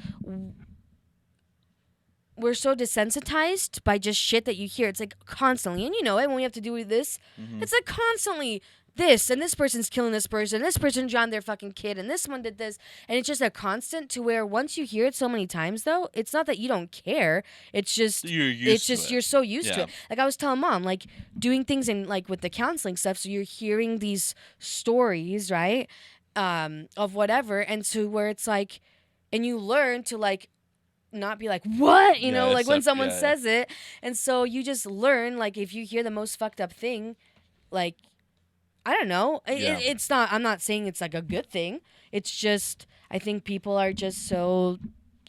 we're so desensitized by just shit that you hear. It's constantly, and when we have to do with this, it's constantly this, and this person's killing this person drowned their fucking kid, and this one did this, and it's just a constant to where once you hear it so many times, though, it's not that you don't care. It's just you're so used to it. I was telling Mom, doing things in with the counseling stuff, so you're hearing these stories, right, of whatever, and so where it's and you learn to not be like, what? You know, like when accept- someone yeah. says it. And so you just learn, like, if you hear the most fucked up thing, like, I don't know. Yeah. It's not, I'm not saying it's like a good thing. It's just, I think people are just so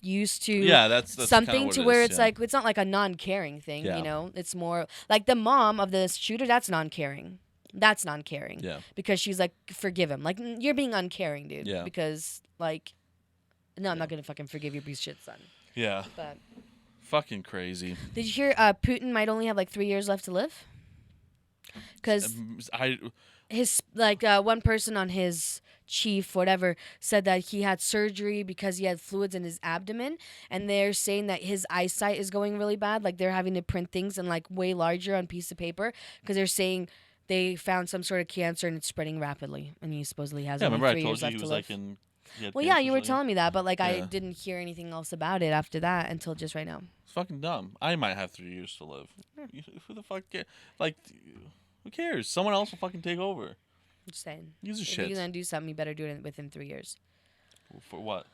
used to Yeah, that's kinda something what to it where is, it's yeah. like, it's not like a non-caring thing, Yeah. you know? It's more like the mom of the shooter, that's non-caring. That's non-caring. Yeah. Because she's like, forgive him. Like, you're being uncaring, dude. Yeah. Because, like, no, I'm not going to fucking forgive your piece of shit son. Yeah. But Fucking crazy. did you hear Putin might only have like 3 years left to live? Because I his one person on his chief whatever said that he had surgery because he had fluids in his abdomen, and they're saying that his eyesight is going really bad. Like they're having to print things in like way larger on piece of paper because they're saying they found some sort of cancer and it's spreading rapidly, and he supposedly has only remember I 3 told years you left he to was live. like in. Well, yeah, you were telling me that, but like I Yeah. didn't hear anything else about it after that until just right now. It's fucking dumb. I might have 3 years to live. Who the fuck cares? Like, who cares? Someone else will fucking take over. I'm just saying. Use a If shit. you're gonna do something, you better do it within 3 years. For what?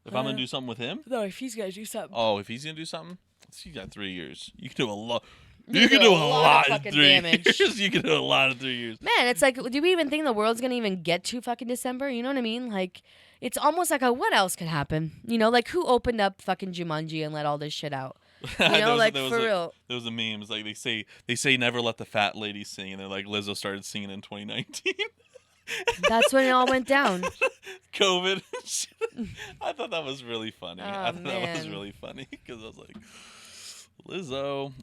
If I'm gonna do something with him? No, if he's gonna do something. Oh, if he's gonna do something, you got 3 years. You can do a lot. You can do a lot of in fucking 3 damage. years. You can do a lot in 3 years. Man, it's like, do we even think the world's gonna even get to fucking December? You know what I mean? Like, it's almost like what else could happen? You know, like who opened up fucking Jumanji and let all this shit out? You know, like for real. There was a meme. It's like they say never let the fat lady sing, and they're like Lizzo started singing in 2019. That's when it all went down. COVID. I thought that was really funny. Oh, I thought that was man. really funny because I was like, Lizzo.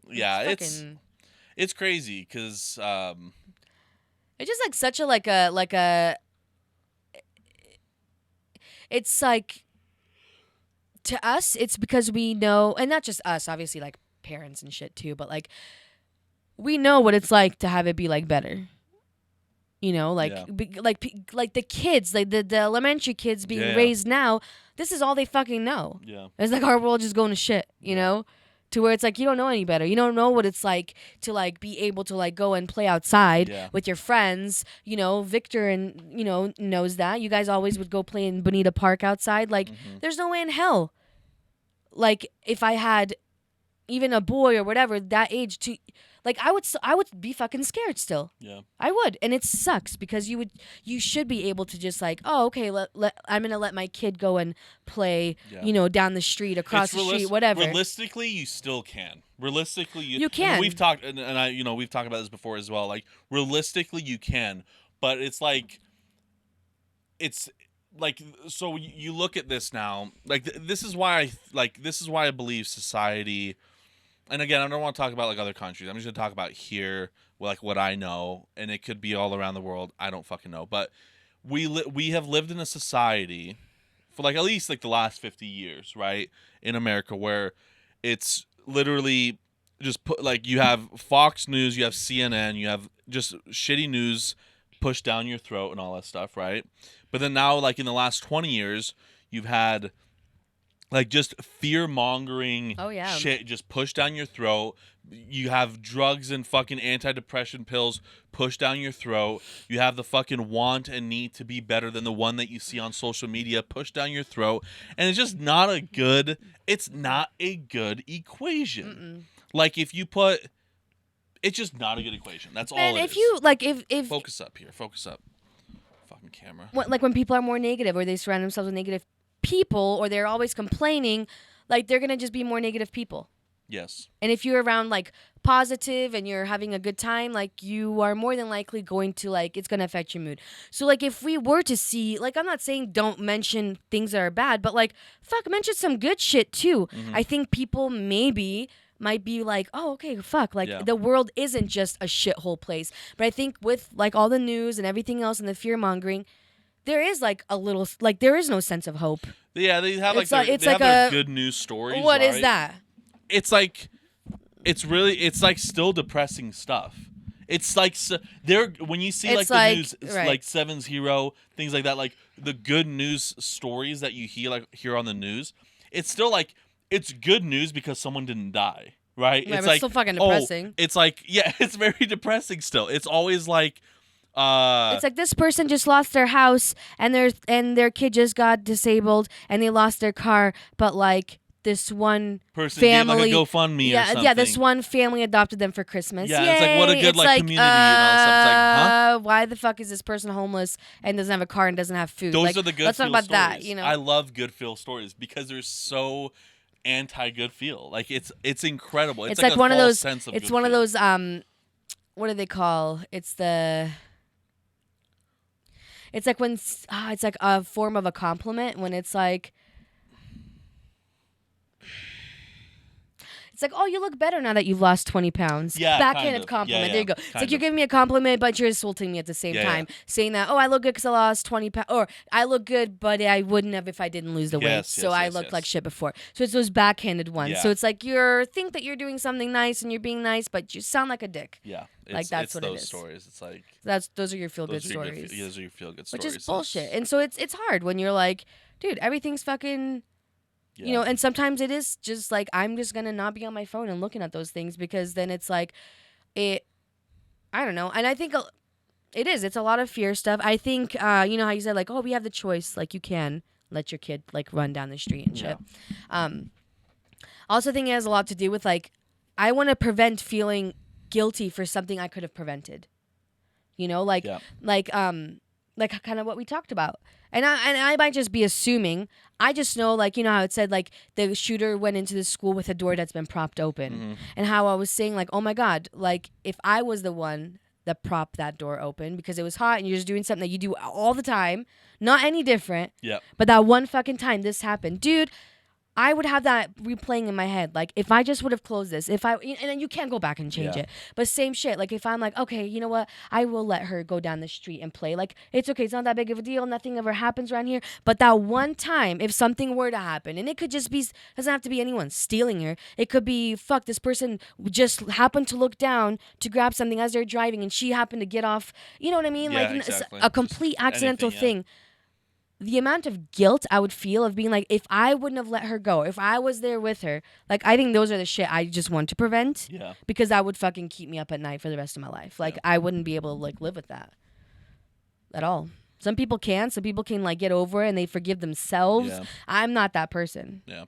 Yeah, it's crazy because It's just like such a like a. It's like to us, it's because we know, and not just us, obviously, like parents and shit too, but like we know what it's like to have it be like better. You know, like Yeah. like the kids, like the elementary kids being Yeah. raised now. This is all they fucking know. yeah. It's like our world just going to shit. You know. To where it's like you don't know any better. You don't know what it's like to like be able to like go and play outside Yeah. with your friends. You know, Victor and knows that. You guys always would go play in Bonita Park outside. Like there's no way in hell. Like if I had even a boy or whatever that age to like I would be fucking scared still. Yeah. I would, and it sucks because you should be able to just like, oh, okay, I'm gonna let my kid go and play, Yeah. Down the street, across the street, whatever. Realistically, you still can. Realistically, you can. And we've talked, and I, we've talked about this before as well. Like realistically, you can, but it's like, so you look at this now. Like this is why I believe society. And again, I don't want to talk about like other countries. I'm just gonna talk about here, like what I know, and it could be all around the world. I don't fucking know, but we have lived in a society for like at least like the last 50 years, right, in America, where it's literally just put like you have Fox News, you have CNN, you have just shitty news pushed down your throat and all that stuff, right? But then now, like in the last 20 years, you've had like just fear-mongering shit just pushed down your throat. You have drugs and fucking antidepressant pills pushed down your throat. You have the fucking want and need to be better than the one that you see on social media pushed down your throat. And it's just not a good equation. Like if you put, it's just not a good equation. That's all it is. If you like if Focus up here. Focus up. Fucking camera. like when people are more negative or they surround themselves with negative people or they're always complaining, like they're gonna just be more negative people. Yes. And if you're around like positive and you're having a good time, like you are more than likely going to like it's gonna affect your mood. So like if we were to see, like I'm not saying don't mention things that are bad, but like fuck, mention some good shit too. I think people might be like, oh, okay, fuck. Like, the world isn't just a shithole place. But I think with, like, all the news and everything else and the fear-mongering, there is, like, a little, like, there is no sense of hope. Yeah, they have, It's like, like- it's they have like their a- good news stories, What right? is that? It's like, it's like, still depressing stuff. It's like, when you see, like, It's the like- news, it's right. like Seven's Hero, things like that, like, the good news stories that you hear on the news, it's still, like, it's good news because someone didn't die. Right? Yeah, It's but like still fucking depressing. it's like, yeah, it's very depressing still. It's always like It's like this person just lost their house and their kid just got disabled and they lost their car, but like this one person family gave like a GoFundMe or something. Yeah, this one family adopted them for Christmas. Yeah, Yay! it's like what a good It's like community and all stuff. It's like, huh? Why the fuck is this person homeless and doesn't have a car and doesn't have food? Those like, are the good let's feel talk about stories. that. You know, I love good feel stories because they're so anti good feel. Like it's incredible. It's like a one of false those. sense of It's good one of feel. those. What do they call? It's like when it's like a form of a compliment when it's like. It's like, oh, you look better now that you've lost 20 pounds. Yeah, Backhanded compliment. Yeah, there you go. It's like you're giving me a compliment, but you're insulting me at the same time. Saying that, oh, I look good because I lost 20 pounds. Or I look good, but I wouldn't have if I didn't lose the weight. So I looked like shit before. So it's those backhanded ones. Yeah. So it's like think that you're doing something nice and you're being nice, but you sound like a dick. Yeah. Like that's what it is. Those stories. It's like those are your feel-good stories. Those are your feel-good stories. Which is bullshit. And so it's hard when you're like, dude, everything's fucking... Yeah. You know, and sometimes it is just like I'm just gonna not be on my phone and looking at those things because then it's like I don't know. And I think it's a lot of fear stuff. I think you know how you said like, oh, we have the choice, like you can let your kid like run down the street and shit. I also think it has a lot to do with like I want to prevent feeling guilty for something I could have prevented. You know, like kind of what we talked about. And I might just be assuming. I just know, like, you know how it said, like, the shooter went into the school with a door that's been propped open. Mm-hmm. And how I was saying, like, oh, my God, like, if I was the one that propped that door open because it was hot and you're just doing something that you do all the time, not any different. Yeah. But that one fucking time this happened. Dude, I would have that replaying in my head. Like, if I just would have closed this, and then you can't go back and change it. But same shit. Like, if I'm like, okay, you know what? I will let her go down the street and play. Like, it's okay. It's not that big of a deal. Nothing ever happens around here. But that one time, if something were to happen, and it could just be, doesn't have to be anyone stealing her. It could be, fuck, this person just happened to look down to grab something as they're driving, and she happened to get off. You know what I mean? Yeah, like, exactly. a complete accidental thing. The amount of guilt I would feel of being like, if I wouldn't have let her go, if I was there with her, like, I think those are the shit I just want to prevent. Yeah. Because that would fucking keep me up at night for the rest of my life. Like, I wouldn't be able to, like, live with that at all. Some people can. Some people can, like, get over it and they forgive themselves. Yeah. I'm not that person. Yeah.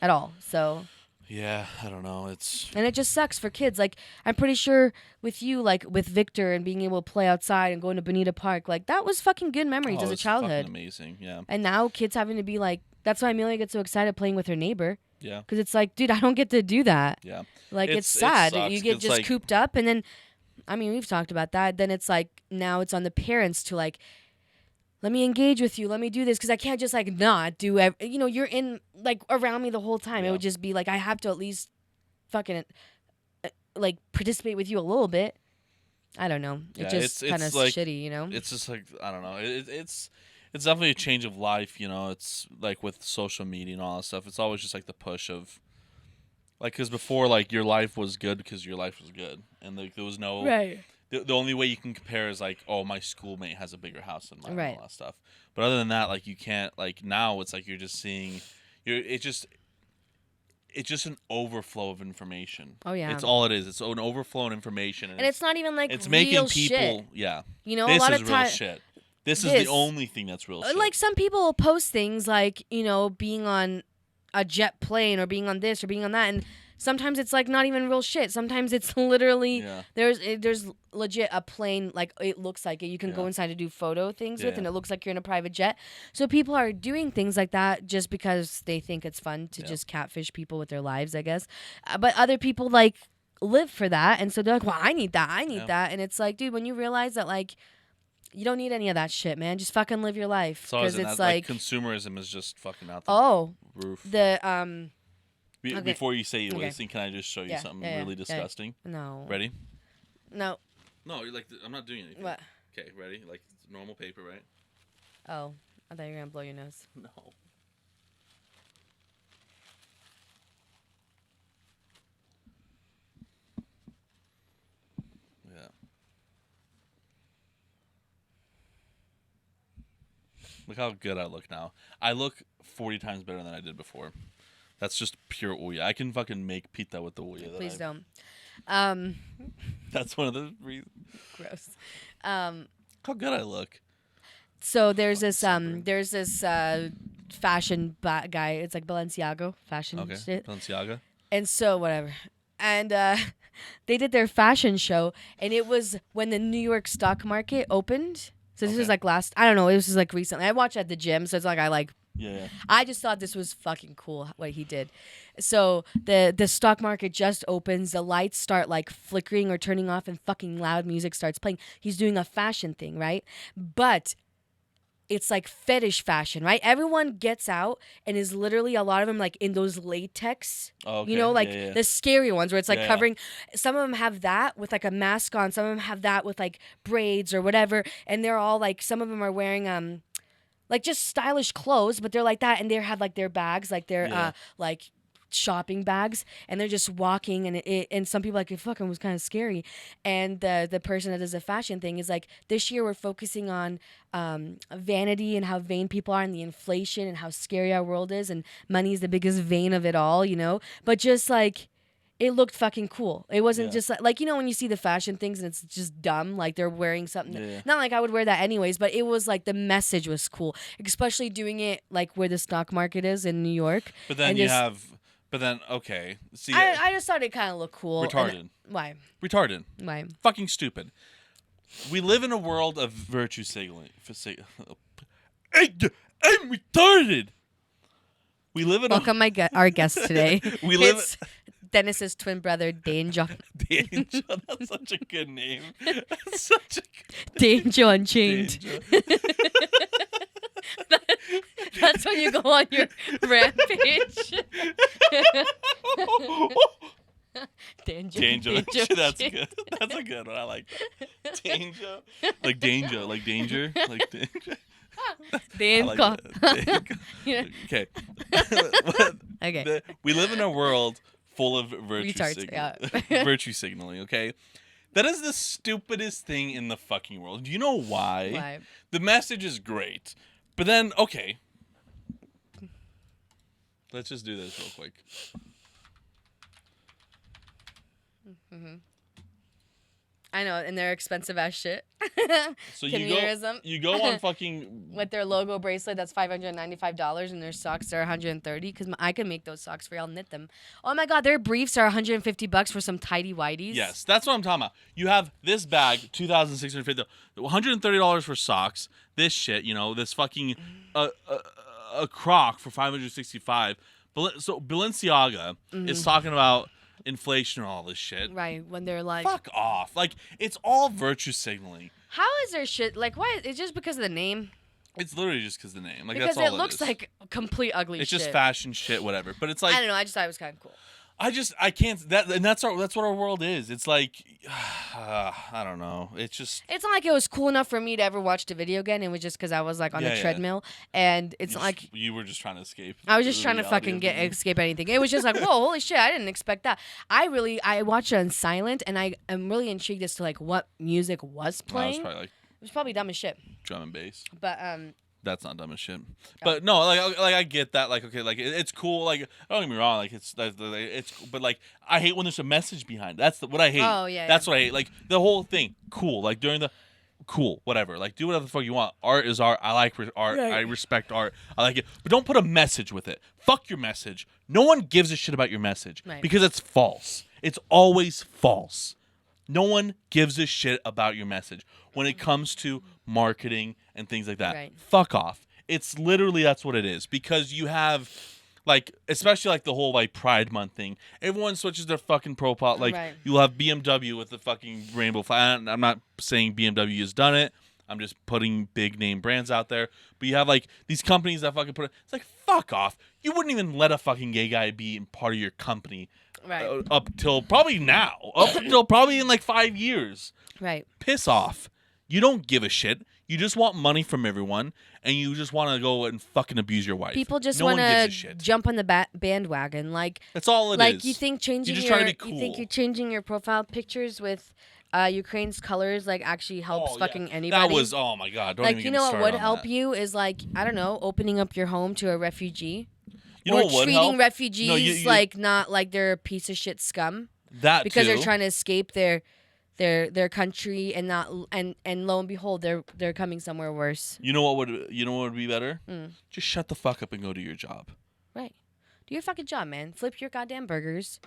At all. So... Yeah, I don't know. And it just sucks for kids. Like, I'm pretty sure with you, like, with Victor and being able to play outside and going to Bonita Park, like, that was fucking good memories as a childhood. Amazing, yeah. And now kids having to be like, that's why Amelia gets so excited playing with her neighbor. Yeah. Because it's like, dude, I don't get to do that. Yeah. Like, it's sad. It You get just like, cooped up. And then, I mean, we've talked about that. Then it's like, now it's on the parents to, like, let me engage with you. Let me do this. Because I can't just, like, not do, you know, you're in, like, around me the whole time. Yeah. It would just be like, I have to at least fucking, like, participate with you a little bit. I don't know. It just kind of like, shitty, you know? It's just, like, I don't know. It's definitely a change of life, you know? It's, like, with social media and all that stuff. It's always just, like, the push of, like, because before, like, your life was good because your life was good. And, like, there was no... Right. The only way you can compare is like, oh, my schoolmate has a bigger house than mine, right. and all that stuff. But other than that, like you can't like now. It's like you're just seeing, it's just an overflow of information. Oh yeah, it's all it is. It's an overflow of information, and it's not even like it's real making people. Shit. Yeah, you know, this a lot is of real shit. This is the only thing that's real shit. Like some people will post things like, you know, being on a jet plane or being on this or being on that, and sometimes it's like not even real shit. Sometimes it's literally there's legit a plane, like it looks like it. You can go inside to do photo things with, and it looks like you're in a private jet. So people are doing things like that just because they think it's fun to just catfish people with their lives, I guess. But other people like live for that, and so they're like, well, I need that, and it's like, dude, when you realize that like you don't need any of that shit, man. Just fucking live your life because it's like consumerism is just fucking out the roof. Before you say you listen, can I just show you something really disgusting? No. Ready? No. No, you're like I'm not doing anything. What? Okay, ready? Like normal paper, right? Oh, I thought you were gonna blow your nose. No. Yeah. Look how good I look now. I look 40 times better than I did before. That's just pure Ouya. I can fucking make pita with the Ouya. Please don't. That's one of the reasons. Gross. How good I look. So there's this fashion guy. It's like Balenciaga fashion shit. Balenciaga. And so whatever. And they did their fashion show, and it was when the New York stock market opened. So this was like I don't know, it was just like recently. I watched at the gym, so it's like Yeah. I just thought this was fucking cool what he did. So the stock market just opens, the lights start like flickering or turning off, and fucking loud music starts playing. He's doing a fashion thing, right? But it's like fetish fashion, right? Everyone gets out and is literally, a lot of them like in those latex, you know, like the scary ones where it's like covering. Some of them have that with like a mask on. Some of them have that with like braids or whatever. And they're all like, some of them are wearing like just stylish clothes, but they're like that. And they have like their bags, like their like shopping bags, and they're just walking, and some people like, it fucking was kind of scary. And the person that does the fashion thing is like, this year we're focusing on vanity and how vain people are, and the inflation and how scary our world is, and money is the biggest vein of it all, you know. But just like, it looked fucking cool. It wasn't just like, you know, when you see the fashion things and it's just dumb, like they're wearing something. Not like I would wear that anyways, but it was like the message was cool, especially doing it like where the stock market is in New York. But then But then, okay. See, I just thought it kind of looked cool. Retarded. Why? Retarded. Why? Fucking stupid. We live in a world of virtue signaling. I'm retarded. We live in Welcome our guest today. It's Dennis's twin brother, Danger. Danger. That's such a good name. That's such a good Danger Unchained. That's when you go on your rampage. Danger. That's good. That's a good one. I like that. Danger. Like danger. Like danger. Like danger. Danger. Okay. Okay. We live in a world full of virtue signaling, okay? That is the stupidest thing in the fucking world. Do you know why? Why? The message is great. But then, okay. Let's just do this real quick. Mm-hmm. I know, and they're expensive as shit. So you go on fucking with their logo bracelet that's $595, and their socks are $130. Because I can make those socks for you. I'll knit them. Oh my god, their briefs are $150 for some tidy whities. Yes, that's what I'm talking about. You have this bag, $2,650, $130 for socks. This shit, you know, this fucking a croc for $565. So Balenciaga is talking about inflation and all this shit. Right, when they're like, fuck off. Like, it's all virtue signaling. How is there shit? Like, why? It's just because of the name? It's literally just because of the name. Like, because that's all it looks like complete ugly shit. It's just fashion shit, whatever. But it's like, I don't know. I just thought it was kind of cool. I can't. That's what our world is. It's like, I don't know. It's just. It's not like it was cool enough for me to ever watch the video again. It was just because I was like on a treadmill, and it's not like you were just trying to escape. I was just trying to fucking escape anything. It was just like, whoa, holy shit! I didn't expect that. I watched it on silent, and I am really intrigued as to like what music was playing. It was probably dumb as shit. Drum and bass. But That's not dumb as shit. But no, like I get that. Like, okay, like it's cool. Like, don't get me wrong. Like it's but like I hate when there's a message behind it. That's what I hate. Oh yeah. That's what I hate. Like the whole thing, cool. Like during the cool, whatever. Like do whatever the fuck you want. Art is art. I like art. Right. I respect art. I like it. But don't put a message with it. Fuck your message. No one gives a shit about your message because it's false. It's always false. No one gives a shit about your message when it comes to marketing and things like that. Right. Fuck off. It's literally, that's what it is. Because you have, like, especially like the whole like Pride Month thing. Everyone switches their fucking profile. Like, you'll have BMW with the fucking rainbow flag. I'm not saying BMW has done it. I'm just putting big name brands out there. But you have like these companies that fucking put it. It's like, fuck off. You wouldn't even let a fucking gay guy be part of your company. Right. Up till probably now. Up until probably in like 5 years. Right. Piss off. You don't give a shit. You just want money from everyone, and you just want to go and fucking abuse your wife. People just want to jump on the bandwagon. Like that's all it is. Like you think changing you're trying to be cool. You think you're changing your profile pictures with Ukraine's colors like actually helps fucking anybody. That was oh my god. Don't like even you know get me what would on help that. you is like I don't know opening up your home to a refugee. You know or what would treating help? refugees No, you- like not like they're a piece of shit scum That because too. they're trying to escape their country and not and lo and behold they're coming somewhere worse. You know what would be better? Mm. Just shut the fuck up and go do your job. Right. Do your fucking job, man. Flip your goddamn burgers.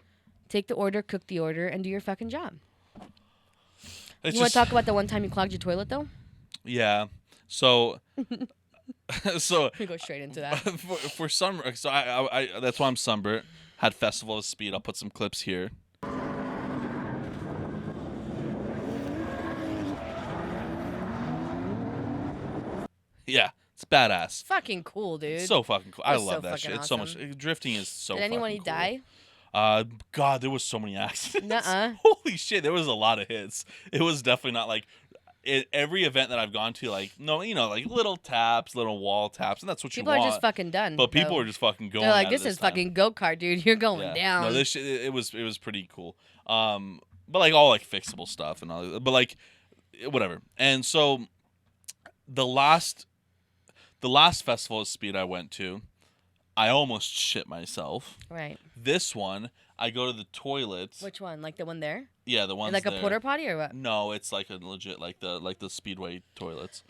Take the order, cook the order, and do your fucking job. You want to talk about the one time you clogged your toilet, though? Yeah. So, so We go straight into that. for some, so I that's why I'm sunburnt. Had Festival of Speed. I'll put some clips here. Yeah, it's badass. Fucking cool, dude. It's so fucking cool. I That's love so that fucking shit. It's so much. awesome. Drifting is so. Did anyone fucking cool. die? God, there was so many accidents. Nuh-uh. Holy shit, there was a lot of hits. It was definitely not like every event that I've gone to. Like no, like little taps, little wall taps, and that's what People you are want. just fucking done. But people though. are just fucking going. They're like, at this it is time. fucking go-kart, dude. You're going down. No, this shit, it was pretty cool. But like all like fixable stuff and all. But like whatever. And so the last Festival of Speed I went to, I almost shit myself. Right. This one, I go to the toilet. Which one? Like the one there? Yeah, the one Like there. a porta potty or what? No, it's like a legit like the Speedway toilets.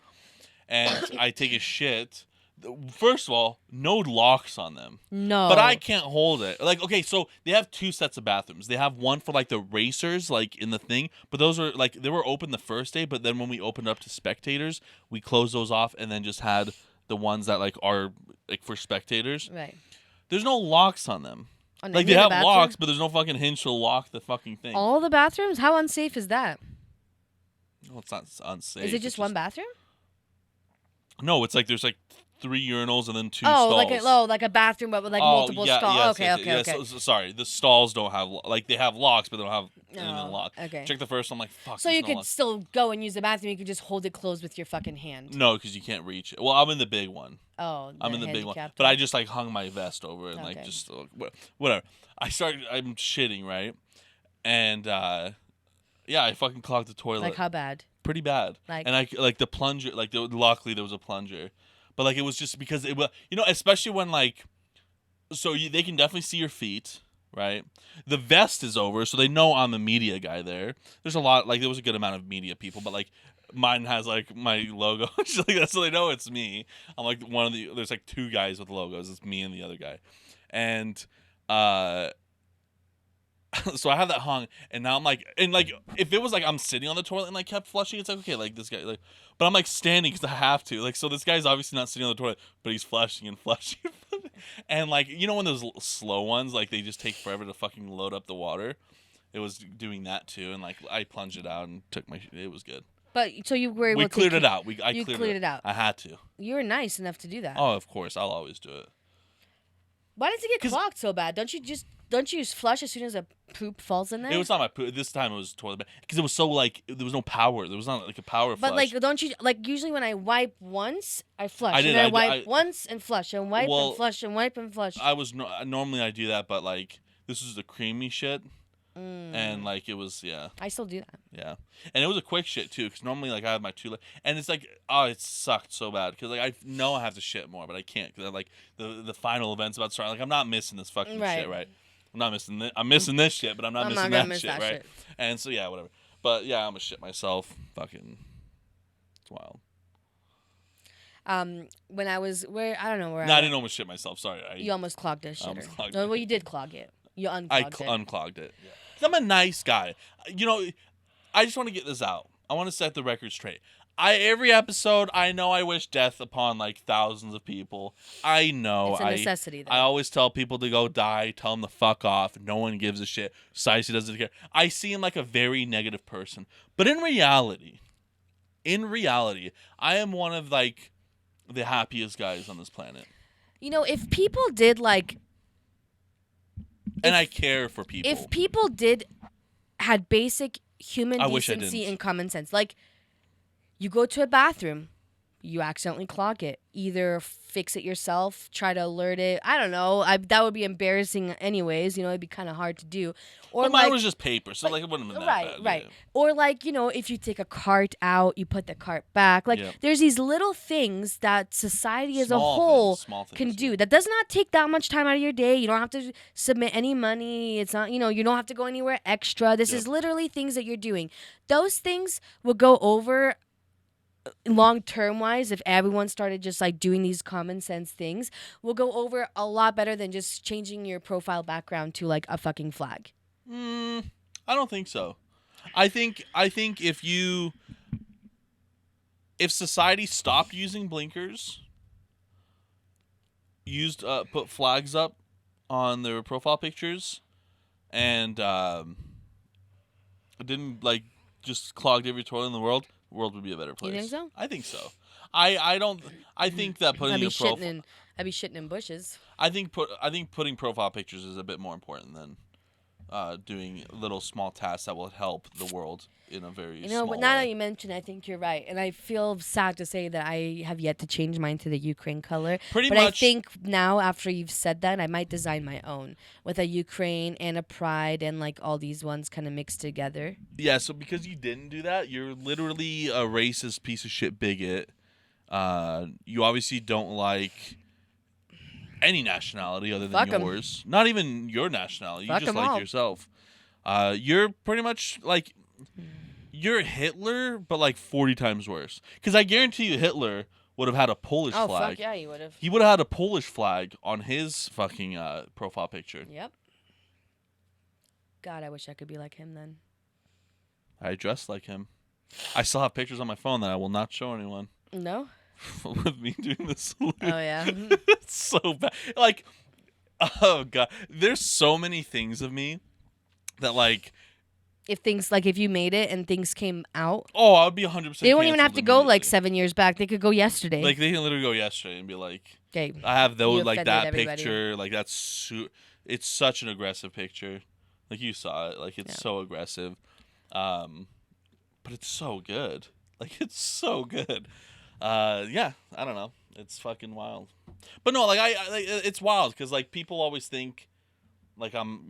And I take a shit. First of all, no locks on them. No. But I can't hold it. Like, okay, so they have two sets of bathrooms. They have one for like the racers, like in the thing. But those are like they were open the first day. But then when we opened up to spectators, we closed those off and then just had the ones that like are like for spectators. Right. There's no locks on them. On Like any they of have the bathrooms? locks, but there's no fucking hinge to lock the fucking thing. All the bathrooms? How unsafe is that? Well, it's not unsafe. Is it it's just one bathroom? No, it's like there's like 3 urinals and then 2 Oh, stalls. like a bathroom, but with like multiple stalls. Yes, Okay. yes. So, sorry, the stalls don't have like they have locks, but they don't have anything Oh, locked. okay. Check the first one. I'm like, fuck. So there's you no could lock. still go and use the bathroom. You could just hold it closed with your fucking hand. No, because you can't reach it. Well, I'm in the big one. Oh, I'm in the big one, handicapped but I just like hung my vest over it and like Okay. just whatever. I'm shitting right, and yeah, I fucking clogged the toilet. Like how bad? Pretty bad. Like- and I like the plunger. Like luckily there was a plunger, but like it was just because it was especially when like, so they can definitely see your feet. Right, the vest is over, so they know I'm the media guy there. There's a lot, like there was a good amount of media people, but like mine has like my logo, like so they know it's me. I'm like one of the. There's like 2 guys with logos. It's me and the other guy, and so I have that hung, and now I'm like, and like if it was like I'm sitting on the toilet and like kept flushing, it's like okay, like this guy, like, but I'm like standing because I have to, like, so this guy's obviously not sitting on the toilet, but he's flushing and flushing, and like when those slow ones, like they just take forever to fucking load up the water. It was doing that too, and like I plunged it out and took my. It was good. But so you were able We to cleared it out. I you cleared cleared it out. I had to. You were nice enough to do that. Oh, of course, I'll always do it. Why does it get 'Cause- clogged so bad? Don't you just flush as soon as a poop falls in there? It was not my poo. This time it was toilet because it was so like there was no power. There was not like a power flush. But like, don't you like usually when I wipe once, I flush, I and did, then I I wipe did, once and flush and wipe Well, and flush and wipe and flush. I was normally I do that, but like this was the creamy shit, Mm. and like it was I still do that. yeah, and it was a quick shit too because normally like I have my 2 and it's like it sucked so bad because like I know I have to shit more, but I can't because like the final event's about to start. Like I'm not missing this fucking Right. shit, right? I'm not missing this. I'm missing this shit, but I'm not I'm missing not gonna that miss shit, that right? shit. And so yeah, whatever. But yeah, I'm gonna shit myself. Fucking, it's wild. When I was where I don't know where No, I didn't almost shit myself. Sorry, you almost clogged a shitter. almost clogged No, it. well, you did clog it. You I unclogged it. unclogged it. Yeah. 'Cause I'm a nice guy. I just want to get this out. I want to set the record straight. Every episode, I know I wish death upon like thousands of people. I know. It's a necessity, though. I always tell people to go die. Tell them to fuck off. No one gives a shit. Society doesn't care. I seem like a very negative person, but in reality, I am one of like the happiest guys on this planet, If people did like, and I care for people. if people had basic human I wish I decency didn't. and common sense, like you go to a bathroom, you accidentally clock it. Either fix it yourself, try to alert it. I don't know. That would be embarrassing anyways. It'd be kind of hard to do. Or but mine was just paper, so it wouldn't have been that bad. Right. Yeah. Or if you take a cart out, you put the cart back. There's these little things that society as a whole can do. That does not take that much time out of your day. You don't have to submit any money. It's not, you don't have to go anywhere extra. This is literally things that you're doing. Those things will go over long term wise, if everyone started just doing these common sense things, will go over a lot better than just changing your profile background to a fucking flag. I don't think so. I think if society stopped using blinkers, put flags up on their profile pictures, and didn't just clogged every toilet in the world would be a better place. You think so? I think so. I don't. I think that putting your profile. I'd be shitting in bushes. I think putting profile pictures is a bit more important than doing little small tasks that will help the world in a very small but now way. that you mention, I think you're right, and I feel sad to say that I have yet to change mine to the Ukraine color. But I think now, after you've said that, I might design my own with a Ukraine and a pride and all these ones kind of mixed together. Yeah, so because you didn't do that, you're literally a racist piece of shit bigot. You obviously don't like any nationality other than yours. Not even your nationality. You just like yourself. You're pretty much you're Hitler, but 40 times worse. Because I guarantee you Hitler would have had a Polish flag. Oh, fuck yeah, he would have. He would have had a Polish flag on his fucking profile picture. Yep. God, I wish I could be like him then. I dress like him. I still have pictures on my phone that I will not show anyone. No? With me doing this salute. Oh, yeah. It's so bad. Oh, God. There's so many things of me that, if you made it and things came out. Oh, I would be 100%. They don't even have to go 7 years back. They could go yesterday. They can literally go yesterday and be okay, I have those, that everybody. picture. It's such an aggressive picture. You saw it. It's so aggressive. But it's so good. It's so good. Yeah, I don't know. It's fucking wild. But no, it's wild because people always think I'm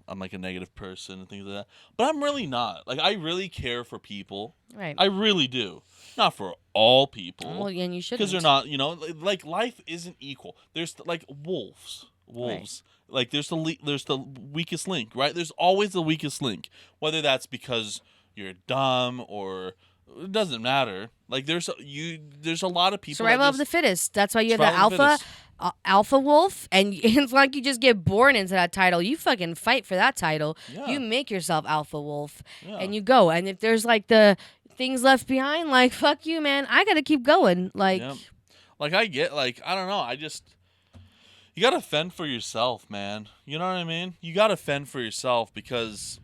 I'm a negative person and things like that. But I'm really not. I really care for people. Right. I really do. Not for all people. Well, and you shouldn't. Because they're not, life isn't equal. There's wolves. Right. There's the weakest link, right? There's always the weakest link. Whether that's because you're dumb or it doesn't matter. There's a lot of people. Survival of the fittest. That's why you have the alpha wolf, and it's you just get born into that title. You fucking fight for that title. Yeah. You make yourself alpha wolf, and you go. And if there's the things left behind, fuck you, man. I gotta keep going. I get I don't know. You gotta fend for yourself, man. You know what I mean? You gotta fend for yourself because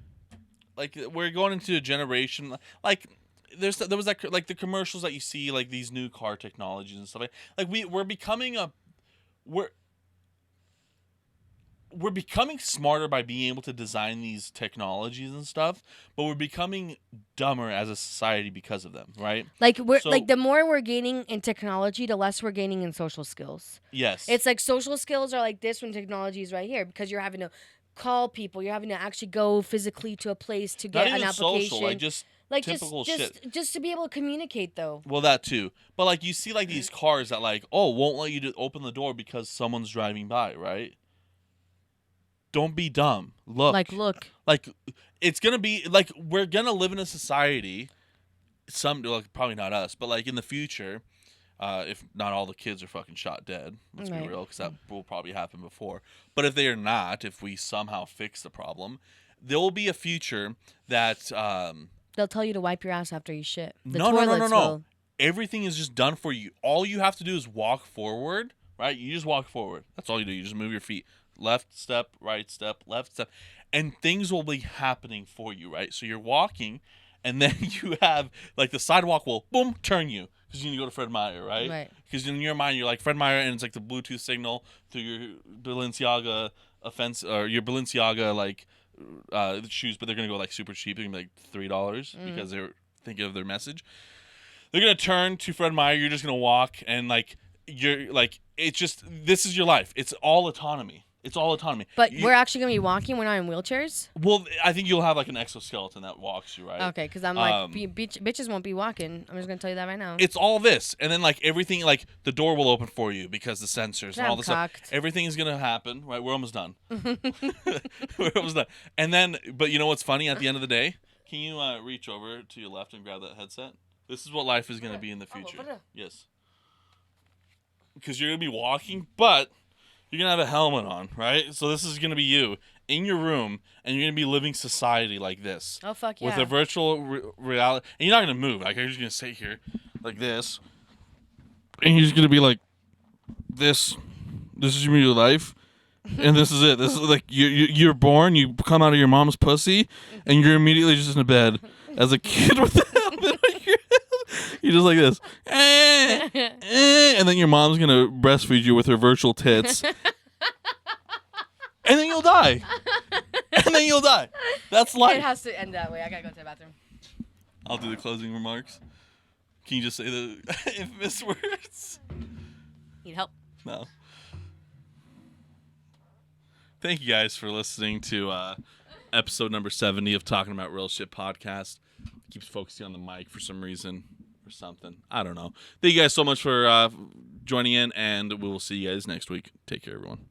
we're going into a generation there was the commercials that you see these new car technologies and stuff we're becoming we're becoming smarter by being able to design these technologies and stuff, but we're becoming dumber as a society because of them, right? The more we're gaining in technology, the less we're gaining in social skills. Yes. It's social skills are this when technology is right here because you're having to call people, you're having to actually go physically to a place to get an application. Social, just typical shit. Just to be able to communicate, though. Well, that too. But you see these cars that won't let you to open the door because someone's driving by, right? Don't be dumb. Look. Look. It's gonna be we're gonna live in a society. Some probably not us, but in the future, if not all the kids are fucking shot dead. Let's be real, because that will probably happen before. But if they are not, if we somehow fix the problem, there will be a future that. They'll tell you to wipe your ass after you shit. No. Everything is just done for you. All you have to do is walk forward, right? You just walk forward. That's all you do. You just move your feet. Left step, right step, left step. And things will be happening for you, right? So you're walking, and then you have, the sidewalk will, boom, turn you. Because you need to go to Fred Meyer, right? Right. Because in your mind, you're Fred Meyer, and it's the Bluetooth signal through your Balenciaga or your Balenciaga, shoes, but they're gonna go super cheap. They're gonna be $3 because they're thinking of their message. they're gonna turn to Fred Meyer. You're just gonna walk, and like you're like it's just this is your life. It's all autonomy. It's all autonomy. But we're actually gonna be walking. We're not in wheelchairs. Well, I think you'll have like an exoskeleton that walks you, right? Okay, because I'm like bitches won't be walking. I'm just gonna tell you that right now. It's all this, and then like everything, like the door will open for you because the sensors and all this stuff. Everything is gonna happen, right? We're almost done. We're almost done. And then, but you know what's funny? At the end of the day, can you reach over to your left and grab that headset? This is what life is gonna be in the future. Yes. Because you're gonna be walking, but you're gonna have a helmet on, right? So this is gonna be you in your room, and you're gonna be living society like this. Oh fuck yeah! With a virtual reality, and you're not gonna move. Like you're just gonna sit here, like this, and you're just gonna be like, this. This is your life, and this is it. This is like you're born. You come out of your mom's pussy, and you're immediately just in bed as a kid with the helmet on your head. You're just like this, and then your mom's gonna breastfeed you with her virtual tits. And then you'll die. And then you'll die. That's life. It has to end that way. I gotta go to the bathroom. I'll do the closing remarks. Can you just say the infamous words? Need help? No. Thank you guys for listening to episode number 70 of Talking About Real Shit podcast. Keeps focusing on the mic for some reason or something. I don't know. Thank you guys so much for joining in, and we will see you guys next week. Take care, everyone.